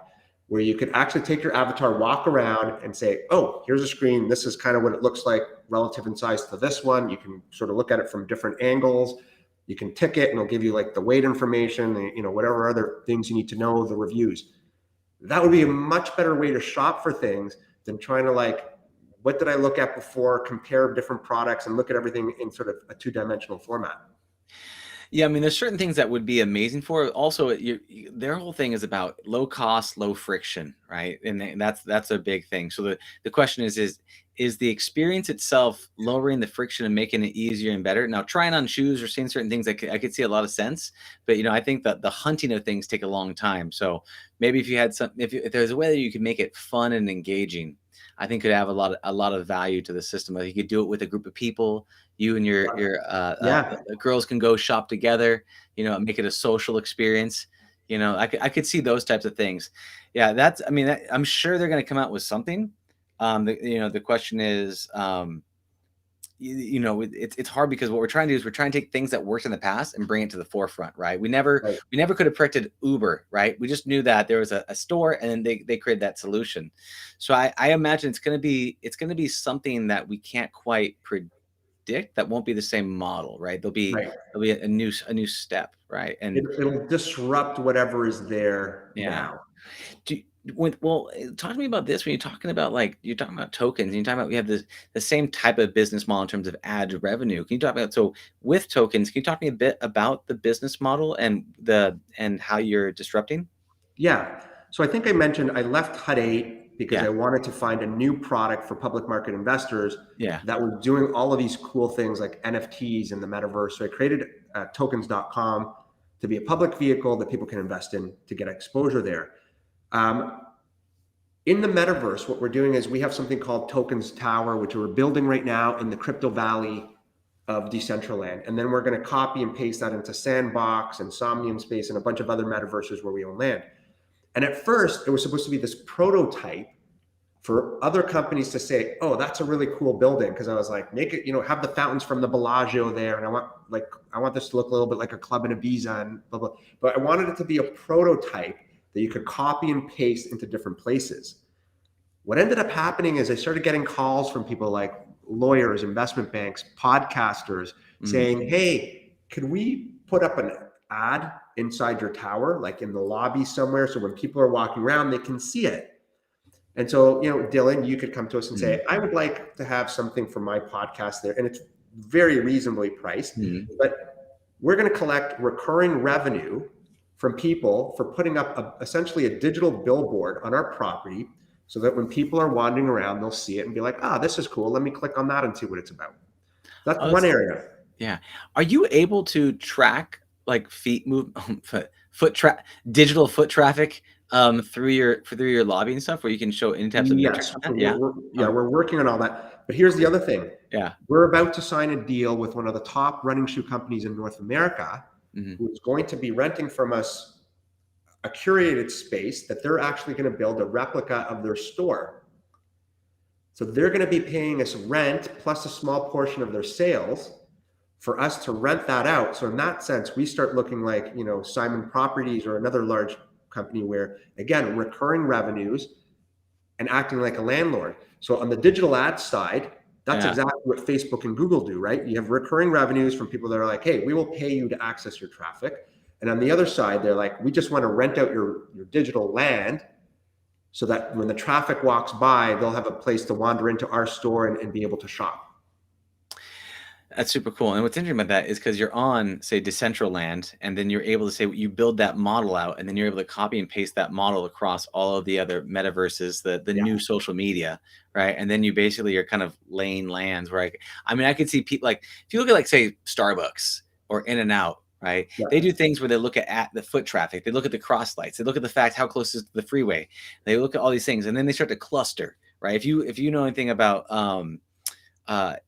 [SPEAKER 3] where you could actually take your avatar, walk around and say, oh, here's a screen. This is kind of what it looks like relative in size to this one. You can sort of look at it from different angles. You can tick it and it'll give you like the weight information, whatever other things you need to know, the reviews. That would be a much better way to shop for things than trying to what did I look at before, compare different products and look at everything in sort of a two-dimensional format.
[SPEAKER 2] Yeah, I mean, there's certain things that would be amazing for it. Also, their whole thing is about low cost, low friction, right? And that's a big thing. So the question is the experience itself lowering the friction and making it easier and better? Now, trying on shoes or seeing certain things, I could see a lot of sense, but I think that the hunting of things take a long time. So maybe if you had if there's a way that you could make it fun and engaging, I think could have a lot of value to the system. Like you could do it with a group of people. You and your
[SPEAKER 3] Yeah.
[SPEAKER 2] girls can go shop together. Make it a social experience. I could see those types of things. Yeah, I'm sure they're going to come out with something. The question is, it's hard because what we're trying to do is we're trying to take things that worked in the past and bring it to the forefront, right? We never could have predicted Uber, right? We just knew that there was a store and then they created that solution. So I imagine it's going to be something that we can't quite predict. That won't be the same model, right? There'll be a new step, right? And
[SPEAKER 3] it'll disrupt whatever is there now.
[SPEAKER 2] Talk to me about this when you're talking about tokens and you're talking about we have the same type of business model in terms of ad revenue. Can you talk about, so with tokens, can you talk to me a bit about the business model and how you're disrupting?
[SPEAKER 3] Yeah. So I think I mentioned I left Hut 8 because I wanted to find a new product for public market investors that were doing all of these cool things like NFTs in the metaverse. So I created tokens.com to be a public vehicle that people can invest in to get exposure there. In the metaverse, what we're doing is we have something called Tokens Tower, which we're building right now in the crypto valley of Decentraland. And then we're going to copy and paste that into Sandbox and Somnium Space and a bunch of other metaverses where we own land. And at first, it was supposed to be this prototype for other companies to say, oh, that's a really cool building. Because I was like, make it, have the fountains from the Bellagio there. And I want this to look a little bit like a club in Ibiza and blah, blah. But I wanted it to be a prototype that you could copy and paste into different places. What ended up happening is I started getting calls from people like lawyers, investment banks, podcasters saying, hey, can we put up an ad inside your tower, like in the lobby somewhere, so when people are walking around, they can see it? And so, Dylan, you could come to us and say, I would like to have something for my podcast there. And it's very reasonably priced, but we're going to collect recurring revenue from people for putting up essentially a digital billboard on our property, so that when people are wandering around, they'll see it and be like, this is cool. Let me click on that and see what it's about. That's one area.
[SPEAKER 2] Yeah. Are you able to track like digital foot traffic through your lobby and stuff, where you can show any types of metrics on that?
[SPEAKER 3] We're working on all that. But here's the other thing.
[SPEAKER 2] Yeah.
[SPEAKER 3] We're about to sign a deal with one of the top running shoe companies in North America, who is going to be renting from us a curated space that they're actually going to build a replica of their store. So they're going to be paying us rent plus a small portion of their sales for us to rent that out. So in that sense, we start looking like, Simon Properties or another large company where, again, recurring revenues and acting like a landlord. So on the digital ad side, that's exactly what Facebook and Google do, right? You have recurring revenues from people that are like, hey, we will pay you to access your traffic. And on the other side, they're like, we just want to rent out your digital land so that when the traffic walks by, they'll have a place to wander into our store and be able to shop.
[SPEAKER 2] That's super cool. And what's interesting about that is because you're on, say, Decentraland, and then you're able to say you build that model out, and then you're able to copy and paste that model across all of the other metaverses, the new social media, right? And then you basically are kind of laying lands where I could see people like, if you look at like, say, Starbucks or In-N-Out, right? Yeah. They do things where they look at the foot traffic, they look at the cross lights, they look at the fact how close is the freeway, they look at all these things, and then they start to cluster, right? If you know anything about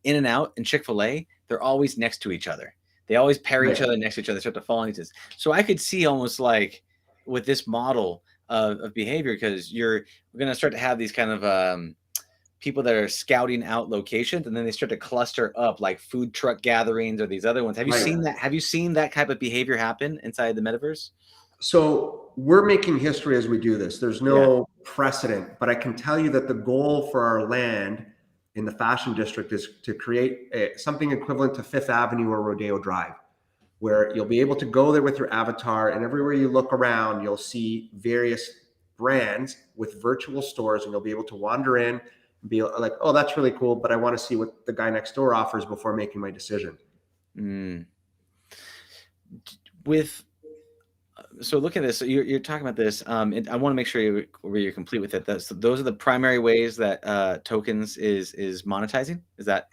[SPEAKER 2] In-N-Out and Chick-fil-A, they're always next to each other. They always pair each other next to each other, start to fall into this. So I could see almost like with this model of behavior, because we're going to start to have these kind of people that are scouting out locations, and then they start to cluster up like food truck gatherings or these other ones. Have you seen that? Have you seen that type of behavior happen inside the metaverse?
[SPEAKER 3] So we're making history as we do this. There's no precedent, but I can tell you that the goal for our land in the fashion district is to create something equivalent to Fifth Avenue or Rodeo Drive, where you'll be able to go there with your avatar, and everywhere you look around, you'll see various brands with virtual stores, and you'll be able to wander in and be like, oh, that's really cool, but I want to see what the guy next door offers before making my decision.
[SPEAKER 2] So look at this. So you're talking about this. And I want to make sure you're complete with it. Those are the primary ways that tokens is monetizing. Is that?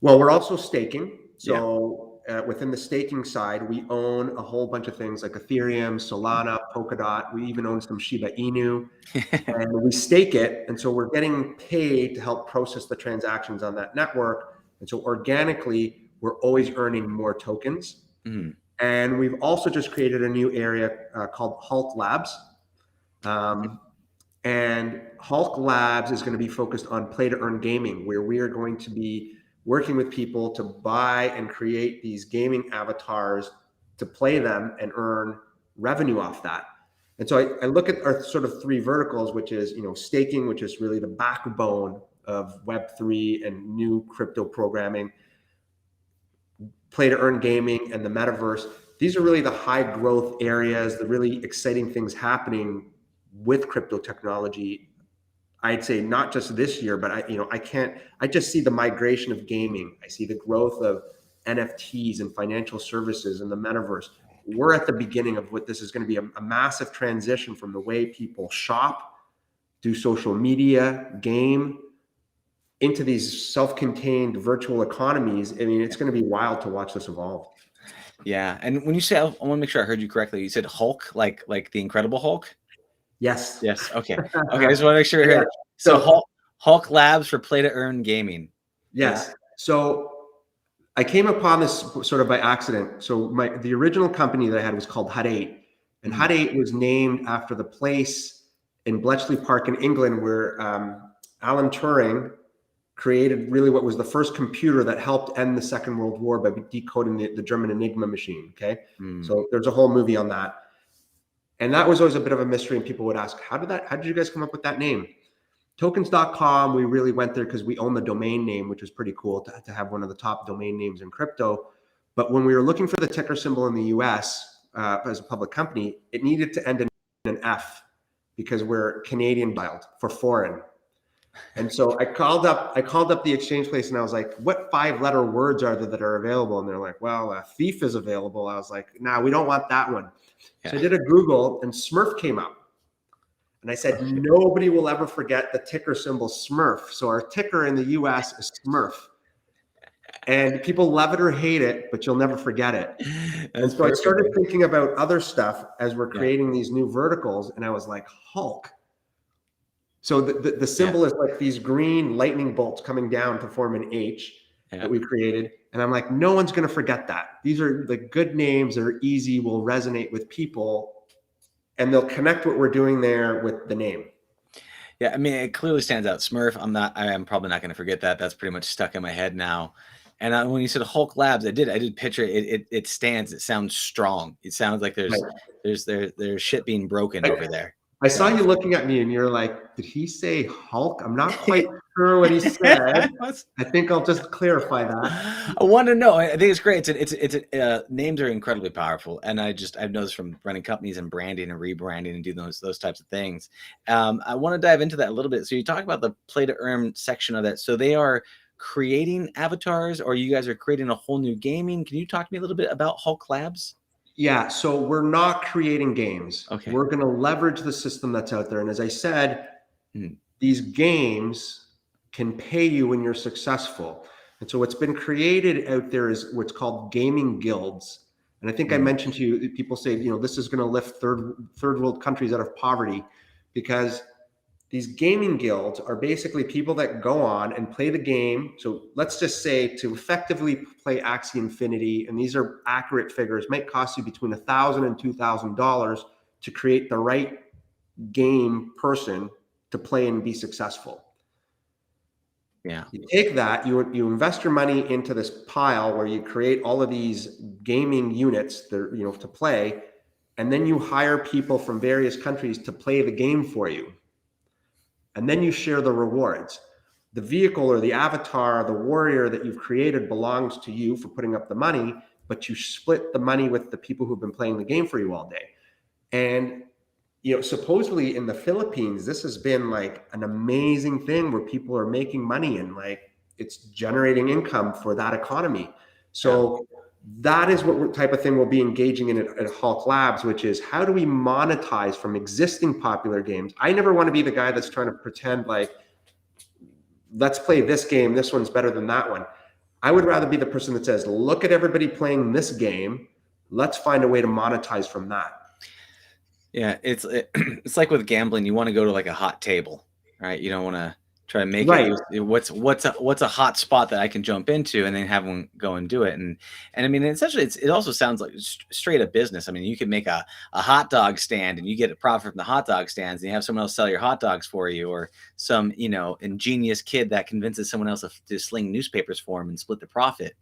[SPEAKER 3] Well, we're also staking. So within the staking side, we own a whole bunch of things like Ethereum, Solana, Polkadot. We even own some Shiba Inu, and we stake it. And so we're getting paid to help process the transactions on that network. And so organically, we're always earning more tokens. Mm-hmm. And we've also just created a new area called Halt Labs. And Halt Labs is going to be focused on play-to-earn gaming, where we are going to be working with people to buy and create these gaming avatars to play them and earn revenue off that. And so I look at our sort of three verticals, which is, staking, which is really the backbone of Web3 and new crypto programming, play to earn gaming, and the metaverse. These are really the high growth areas, the really exciting things happening with crypto technology. I'd say not just this year, but I just see the migration of gaming. I see the growth of NFTs and financial services and the metaverse. We're at the beginning of what this is going to be a massive transition from the way people shop, do social media, game, into these self-contained virtual economies. I mean, it's going to be wild to watch this evolve.
[SPEAKER 2] Yeah. And when you say, I want to make sure I heard you correctly, you said Hulk, like the Incredible Hulk?
[SPEAKER 3] Yes.
[SPEAKER 2] Yes. Okay. Okay. I just want to make sure. Yeah. So Halt Labs for play to earn gaming.
[SPEAKER 3] Yes. Yeah. So I came upon this sort of by accident. So the original company that I had was called Hut 8, and Hut 8 was named after the place in Bletchley Park in England where Alan Turing created really what was the first computer that helped end the Second World War by decoding the German Enigma machine. Okay. So there's a whole movie on that. And that was always a bit of a mystery. And people would ask, how did you guys come up with that name? Tokens.com, we really went there because we own the domain name, which was pretty cool to have one of the top domain names in crypto. But when we were looking for the ticker symbol in the US as a public company, it needed to end in an F because we're Canadian filed for foreign. And so I called up the exchange place and I was like, what 5-letter words are there that are available? And they're like, well, a thief is available. I was like, nah, we don't want that one.
[SPEAKER 2] Yeah.
[SPEAKER 3] So I did a Google and Smurf came up. And I said, nobody will ever forget the ticker symbol Smurf. So our ticker in the US is Smurf. And people love it or hate it, but you'll never forget it. And so I started thinking about other stuff as we're creating these new verticals. And I was like, Hulk. So the symbol is like these green lightning bolts coming down to form an H that we created. And I'm like, no one's going to forget that. These are the good names that are easy, will resonate with people, and they'll connect what we're doing there with the name.
[SPEAKER 2] Yeah, I mean, it clearly stands out. Smurf, I'm probably not going to forget that. That's pretty much stuck in my head now. And when you said Halt Labs, I did picture it. It stands. It sounds strong. It sounds like there's shit being broken over there.
[SPEAKER 3] I saw you looking at me and you're like, did he say Hulk? I'm not quite sure what he said. I think I'll just clarify that.
[SPEAKER 2] I want to know. I think it's great. Names are incredibly powerful. And I've noticed from running companies and branding and rebranding and doing those types of things. I want to dive into that a little bit. So you talk about the play to earn section of that. So they are creating avatars, or you guys are creating a whole new gaming. Can you talk to me a little bit about Halt Labs?
[SPEAKER 3] Yeah, so we're not creating games.
[SPEAKER 2] Okay.
[SPEAKER 3] We're going to leverage the system that's out there. And as I said, these games can pay you when you're successful. And so what's been created out there is what's called gaming guilds. And I think I mentioned to you, people say, this is going to lift third world countries out of poverty, because these gaming guilds are basically people that go on and play the game. So let's just say to effectively play Axiomfinity, and these are accurate figures, might cost you between $1,000 and $2,000 to create the right game person to play and be successful.
[SPEAKER 2] Yeah.
[SPEAKER 3] You take that, you invest your money into this pile where you create all of these gaming units that, to play, and then you hire people from various countries to play the game for you. And then you share the rewards. The vehicle or the avatar, the warrior that you've created belongs to you for putting up the money, but you split the money with the people who've been playing the game for you all day. And, supposedly in the Philippines, this has been like an amazing thing where people are making money and like it's generating income for that economy. So that is what type of thing we'll be engaging in at Halt Labs, which is how do we monetize from existing popular games? I never want to be the guy that's trying to pretend like, let's play this game, this one's better than that one. I would rather be the person that says, look at everybody playing this game, let's find a way to monetize from that.
[SPEAKER 2] Yeah, it's like with gambling, you want to go to like a hot table, right? You don't want to try to make it what's a hot spot that I can jump into and then have them go and do it. And I mean, essentially it also sounds like straight up business. I mean, you could make a hot dog stand and you get a profit from the hot dog stands and you have someone else sell your hot dogs for you, or some, ingenious kid that convinces someone else to sling newspapers for him and split the profit.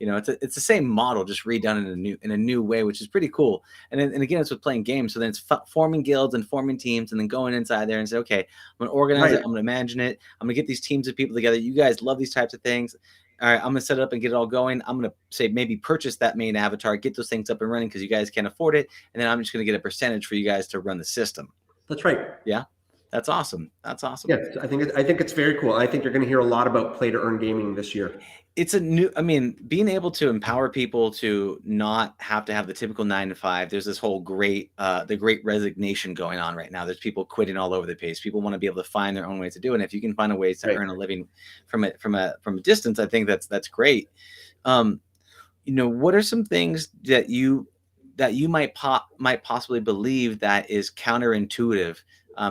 [SPEAKER 2] It's the same model, just redone in a new way, which is pretty cool. And again, it's with playing games. So then it's forming guilds and forming teams, and then going inside there and say, okay, I'm going to organize it. I'm going to imagine it. I'm going to get these teams of people together. You guys love these types of things. All right, I'm going to set it up and get it all going. I'm going to say maybe purchase that main avatar, get those things up and running because you guys can't afford it. And then I'm just going to get a percentage for you guys to run the system.
[SPEAKER 3] That's right.
[SPEAKER 2] Yeah. That's awesome. That's awesome.
[SPEAKER 3] Yeah, I think it's very cool. I think you're going to hear a lot about play to earn gaming this year.
[SPEAKER 2] It's being able to empower people to not have to have the typical 9-to-5. There's this whole the great resignation going on right now. There's people quitting all over the place. People want to be able to find their own ways to do it. And if you can find a way to earn a living from a distance, I think that's great. What are some things that you might possibly believe that is counterintuitive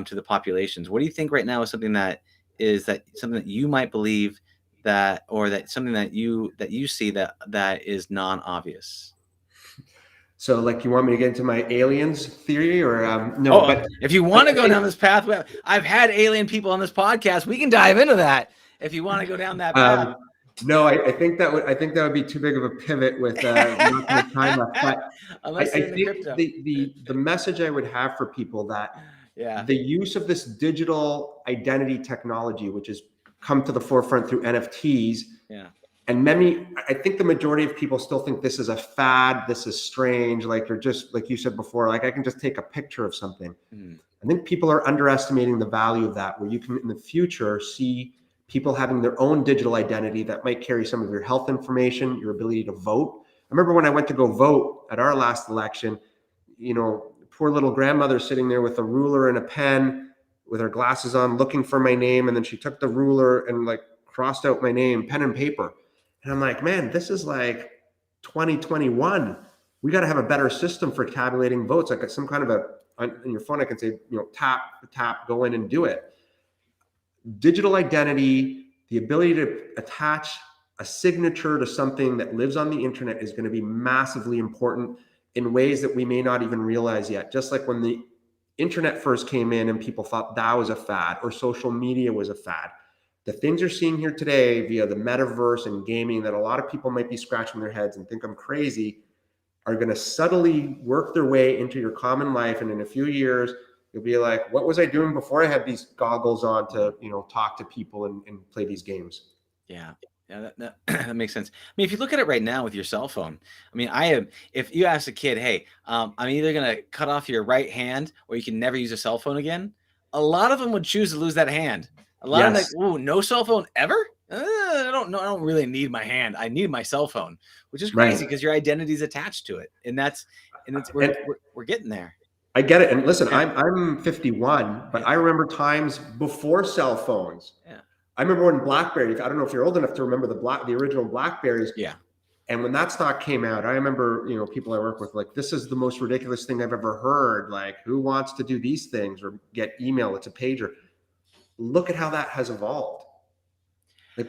[SPEAKER 2] to the populations? What do you think right now is something that you might believe that, or that something that you see that is non-obvious?
[SPEAKER 3] So like, you want me to get into my aliens theory or no? But
[SPEAKER 2] if you want to go down this path, I've had alien people on this podcast. We can dive into that if you want to go down that path.
[SPEAKER 3] No, I think that would be too big of a pivot with not much time left. But I think the message I would have for people that the use of this digital identity technology, which has come to the forefront through NFTs. Yeah. And I think the majority of people still think this is a fad. This is strange. Like, you're just, like you said before, like I can just take a picture of something. I think people are underestimating the value of that, where you can in the future see people having their own digital identity that might carry some of your health information, your ability to vote. I remember when I went to go vote at our last election, poor little grandmother sitting there with a ruler and a pen with her glasses on, looking for my name. And then she took the ruler and like crossed out my name, pen and paper. And I'm like, man, this is like 2021. We got to have a better system for tabulating votes, like some kind of on your phone. I can say, tap, go in and do it. Digital identity, the ability to attach a signature to something that lives on the internet is going to be massively important in ways that we may not even realize yet. Just like when the internet first came in and people thought that was a fad, or social media was a fad. The things you're seeing here today via the metaverse and gaming that a lot of people might be scratching their heads and think I'm crazy are going to subtly work their way into your common life. And in a few years, you'll be like, what was I doing before I had these goggles on to, talk to people and play these games?
[SPEAKER 2] Yeah. Yeah, that makes sense. I mean, if you look at it right now with your cell phone, I mean, if you ask a kid, hey, I'm either going to cut off your right hand or you can never use a cell phone again, a lot of them would choose to lose that hand. A lot of them like, ooh, no cell phone ever? I don't really need my hand. I need my cell phone, which is crazy because your identity is attached to it. And we're getting there.
[SPEAKER 3] I get it. And listen, I'm 51, but I remember times before cell phones.
[SPEAKER 2] Yeah.
[SPEAKER 3] I remember when BlackBerry, I don't know if you're old enough to remember the original BlackBerries.
[SPEAKER 2] Yeah.
[SPEAKER 3] And when that stock came out, I remember, people I work with, like, this is the most ridiculous thing I've ever heard. Like, who wants to do these things or get email? It's a pager. Look at how that has evolved. Like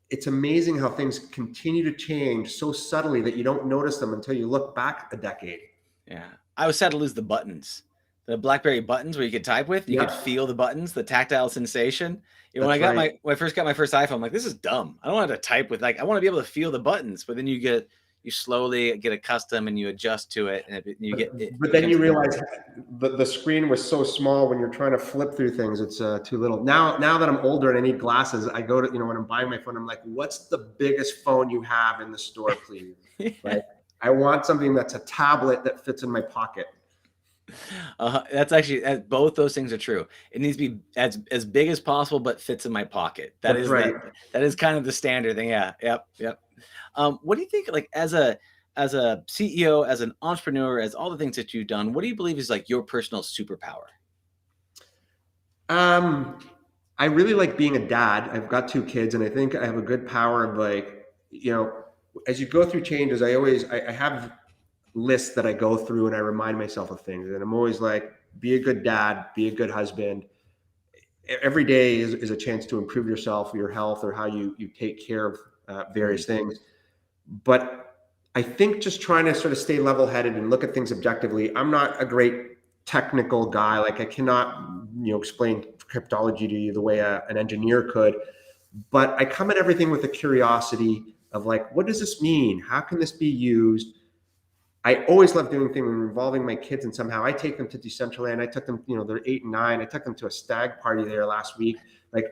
[SPEAKER 3] it's amazing how things continue to change so subtly that you don't notice them until you look back a decade.
[SPEAKER 2] Yeah. I was sad to lose the buttons. The BlackBerry buttons where you could type with, you could feel the buttons, the tactile sensation. When I first got my first iPhone, I'm like, this is dumb. I don't want to type with, I want to be able to feel the buttons. But then you slowly get accustomed and you adjust to it, and you get it.
[SPEAKER 3] But then you realize the screen was so small when you're trying to flip through things. It's too little. Now that I'm older and I need glasses, I go to when I'm buying my phone, I'm like, what's the biggest phone you have in the store, please? Right? I want something that's a tablet that fits in my pocket.
[SPEAKER 2] That's actually, both those things are true. It needs to be as big as possible, but fits in my pocket. That's right. That is kind of the standard thing. Yeah. Yep. What do you think, like, as a CEO, as an entrepreneur, as all the things that you've done, what do you believe is like your personal superpower?
[SPEAKER 3] I really like being a dad. I've got 2 kids, and I think I have a good power of, like, as you go through changes, I have lists that I go through and I remind myself of things. And I'm always like, be a good dad, be a good husband. Every day is a chance to improve yourself, your health, or how you take care of various things. But I think just trying to sort of stay level-headed and look at things objectively. I'm not a great technical guy. Like, I cannot, explain cryptology to you the way an engineer could. But I come at everything with a curiosity of, like, what does this mean? How can this be used? I always love doing things involving my kids, and somehow I take them to Decentraland. I took them, they're 8 and 9. I took them to a stag party there last week. Like,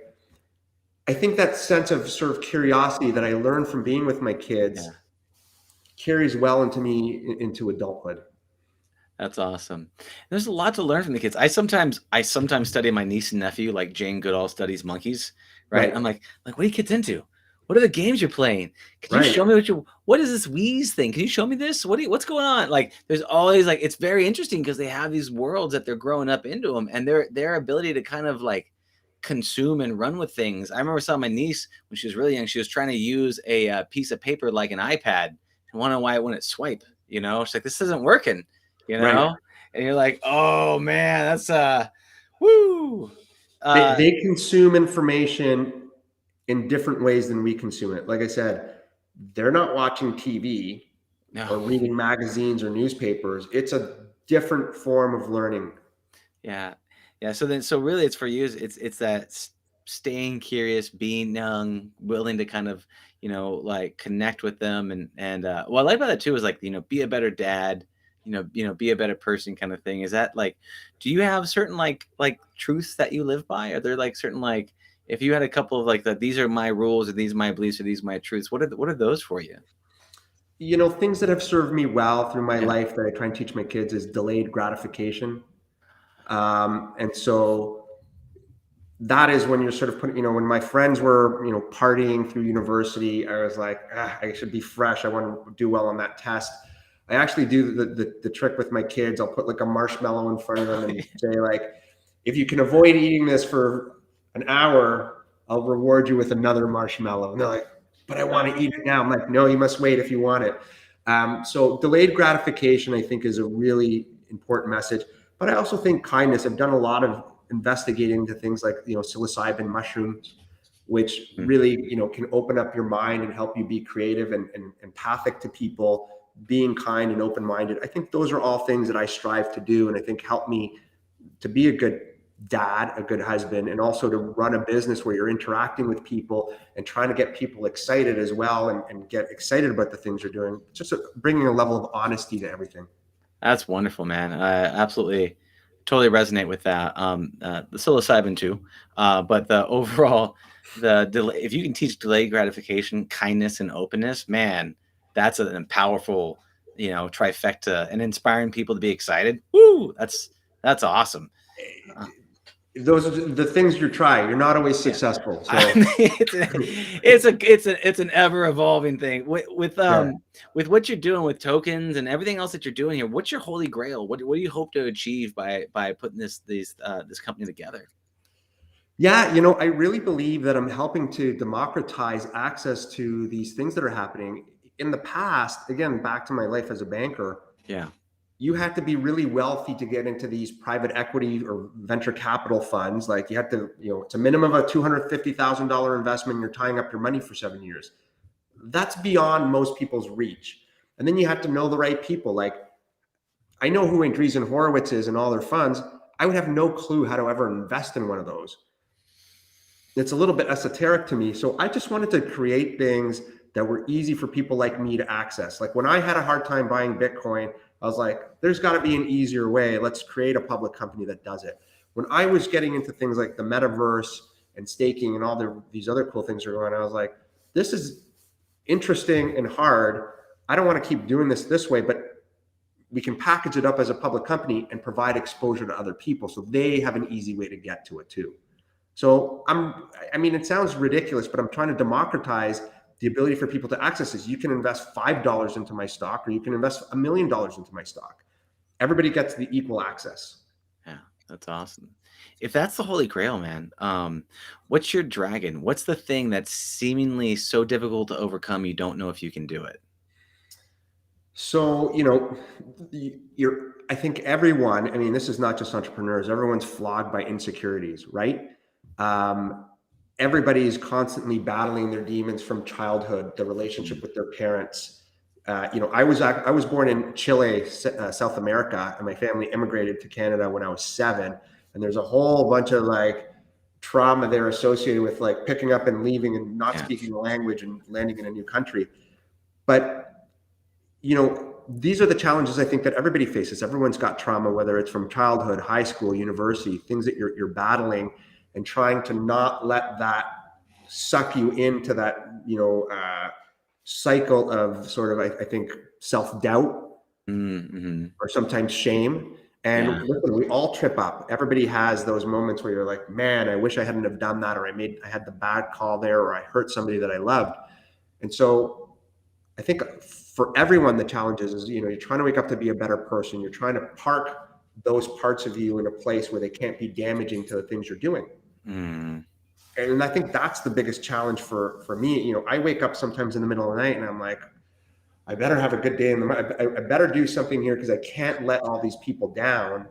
[SPEAKER 3] I think that sense of sort of curiosity that I learned from being with my kids carries well into me into adulthood.
[SPEAKER 2] That's awesome. There's a lot to learn from the kids. I sometimes study my niece and nephew, like Jane Goodall studies monkeys, right? I'm like, what are you kids into? What are the games you're playing? Can you show me what is this Wheeze thing? Can you show me this? What's going on? Like, there's always, like, it's very interesting because they have these worlds that they're growing up into them, and their ability to kind of like consume and run with things. I remember I saw my niece when she was really young. She was trying to use a piece of paper like an iPad and wondering why it wouldn't swipe. She's like, this isn't working. And you're like, oh man, that's woo.
[SPEAKER 3] They consume information in different ways than we consume it. Like I said, they're not watching TV or reading magazines or newspapers. It's a different form of learning.
[SPEAKER 2] Yeah. So really, it's for you. It's that staying curious, being young, willing to kind of like connect with them, and what I like about that too is, like, be a better dad. Be a better person, kind of thing. Is that, like, do you have certain like truths that you live by? Are there like certain, like, if you had a couple of like these are my rules, or these are my beliefs, or these are my truths, what are those for you?
[SPEAKER 3] Things that have served me well through my life that I try and teach my kids is delayed gratification. And so that is when you're sort of putting, when my friends were, partying through university, I was like, I should be fresh. I want to do well on that test. I actually do the trick with my kids. I'll put like a marshmallow in front of them and say like, if you can avoid eating this for an hour, I'll reward you with another marshmallow. And they're like, but I want to eat it now. I'm like, no, you must wait if you want it. So delayed gratification, I think, is a really important message. But I also think kindness. I've done a lot of investigating into things like, psilocybin mushrooms, which really, can open up your mind and help you be creative and empathic to people, being kind and open-minded. I think those are all things that I strive to do, and I think help me to be a good dad, a good husband, and also to run a business where you're interacting with people and trying to get people excited as well, and get excited about the things you're doing. Just bringing a level of honesty to everything.
[SPEAKER 2] That's wonderful, man. I absolutely totally resonate with that. The psilocybin too, but the overall, if you can teach delayed gratification, kindness, and openness, man, that's a powerful, trifecta, and inspiring people to be excited. Woo! That's awesome.
[SPEAKER 3] Those are the things you're trying. You're not always successful. So
[SPEAKER 2] it's an ever evolving thing with what you're doing with tokens and everything else that you're doing here. What's your holy grail? What do you hope to achieve by putting this company together?
[SPEAKER 3] Yeah, I really believe that I'm helping to democratize access to these things that are happening. In the past, again, back to my life as a banker.
[SPEAKER 2] Yeah.
[SPEAKER 3] You had to be really wealthy to get into these private equity or venture capital funds. Like you had to, it's a minimum of a $250,000 investment. You're tying up your money for 7 years. That's beyond most people's reach. And then you have to know the right people. Like I know who Andreessen Horowitz is and all their funds. I would have no clue how to ever invest in one of those. It's a little bit esoteric to me. So I just wanted to create things that were easy for people like me to access. Like when I had a hard time buying Bitcoin, I was like, there's got to be an easier way. Let's create a public company that does it. When I was getting into things like the metaverse and staking and all these other cool things are going on, I was like, this is interesting and hard. I don't want to keep doing this way, but we can package it up as a public company and provide exposure to other people so they have an easy way to get to it too. So it sounds ridiculous, but I'm trying to democratize the ability for people to access this. You can invest $5 into my stock, or you can invest $1 million into my stock. Everybody gets the equal access.
[SPEAKER 2] Yeah, that's awesome. If that's the holy grail, man, what's your dragon? What's the thing that's seemingly so difficult to overcome you don't know if you can do it?
[SPEAKER 3] So, I think everyone, this is not just entrepreneurs, everyone's flogged by insecurities, right? Everybody is constantly battling their demons from childhood, the relationship with their parents. I was born in Chile, South America, and my family immigrated to Canada when I was 7. And there's a whole bunch of like trauma there associated with like picking up and leaving and not speaking the language and landing in a new country. But, these are the challenges I think that everybody faces. Everyone's got trauma, whether it's from childhood, high school, university, things that you're battling, and trying to not let that suck you into that, cycle of sort of, I think, self-doubt or sometimes shame. And listen, we all trip up. Everybody has those moments where you're like, man, I wish I hadn't have done that, or I had the bad call there, or I hurt somebody that I loved. And so I think for everyone, the challenge is, you're trying to wake up to be a better person. You're trying to park those parts of you in a place where they can't be damaging to the things you're doing. And I think that's the biggest challenge for me. I wake up sometimes in the middle of the night and I'm like, I better have a good day. I better do something here because I can't let all these people down.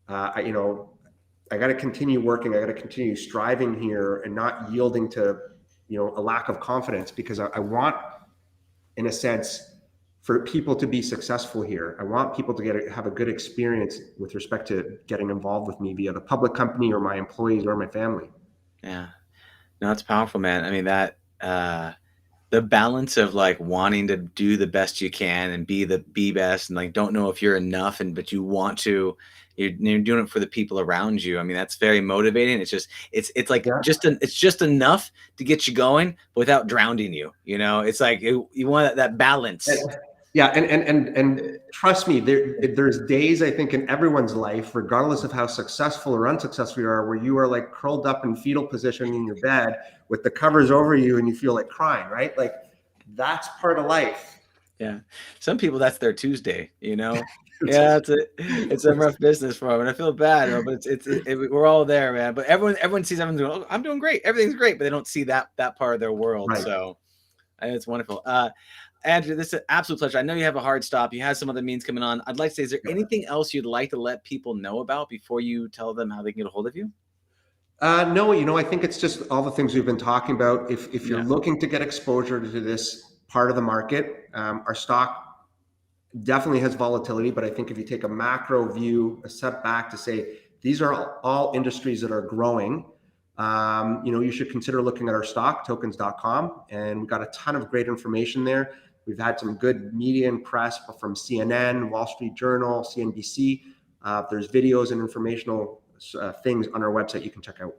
[SPEAKER 3] I got to continue working. I got to continue striving here and not yielding to, a lack of confidence, because I want, in a sense, for people to be successful here. I want people to have a good experience with respect to getting involved with me via the public company or my employees or my family.
[SPEAKER 2] Yeah, no, it's powerful, man. I mean, that the balance of like wanting to do the best you can and be best, and like don't know if you're enough, but you want to. You're doing it for the people around you. I mean, that's very motivating. It's just it's just enough to get you going without drowning you. It's like you want that balance.
[SPEAKER 3] Yeah, and trust me, there's days I think in everyone's life, regardless of how successful or unsuccessful you are, where you are like curled up in fetal position in your bed with the covers over you and you feel like crying, right? Like that's part of life.
[SPEAKER 2] Yeah. Some people, that's their Tuesday, you know? Yeah, it's a rough business for them, and I feel bad, but we're all there, man. But everyone sees everyone's doing, oh, I'm doing great, everything's great, but they don't see that part of their world.
[SPEAKER 3] Right.
[SPEAKER 2] So it's wonderful. Andrew, this is an absolute pleasure. I know you have a hard stop. You have some other means coming on. I'd like to say, is there anything else you'd like to let people know about before you tell them how they can get a hold of you?
[SPEAKER 3] No, I think it's just all the things we've been talking about. If you're looking to get exposure to this part of the market, our stock definitely has volatility, but I think if you take a macro view, a step back to say these are all industries that are growing, you should consider looking at our stock, tokens.com, and we've got a ton of great information there. We've had some good media and press from CNN, Wall Street Journal, CNBC. There's videos and informational things on our website you can check out.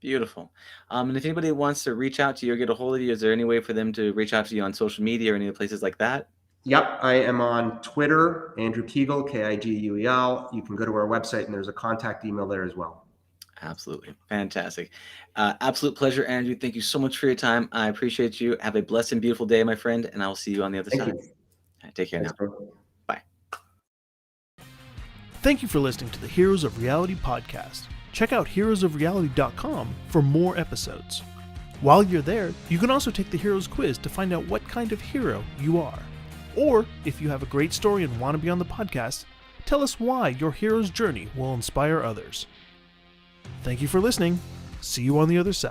[SPEAKER 2] Beautiful. And if anybody wants to reach out to you or get a hold of you, is there any way for them to reach out to you on social media or any places like that?
[SPEAKER 3] Yep, I am on Twitter, Andrew Kiguel, Kiguel. You can go to our website and there's a contact email there as well.
[SPEAKER 2] Absolutely. Fantastic. Absolute pleasure, Andrew. Thank you so much for your time. I appreciate you. Have a blessed and beautiful day, my friend, and I will see you on the other side. Take care now. Bye.
[SPEAKER 1] Thank you for listening to the Heroes of Reality podcast. Check out heroesofreality.com for more episodes. While you're there, you can also take the Heroes quiz to find out what kind of hero you are. Or, if you have a great story and want to be on the podcast, tell us why your hero's journey will inspire others. Thank you for listening. See you on the other side.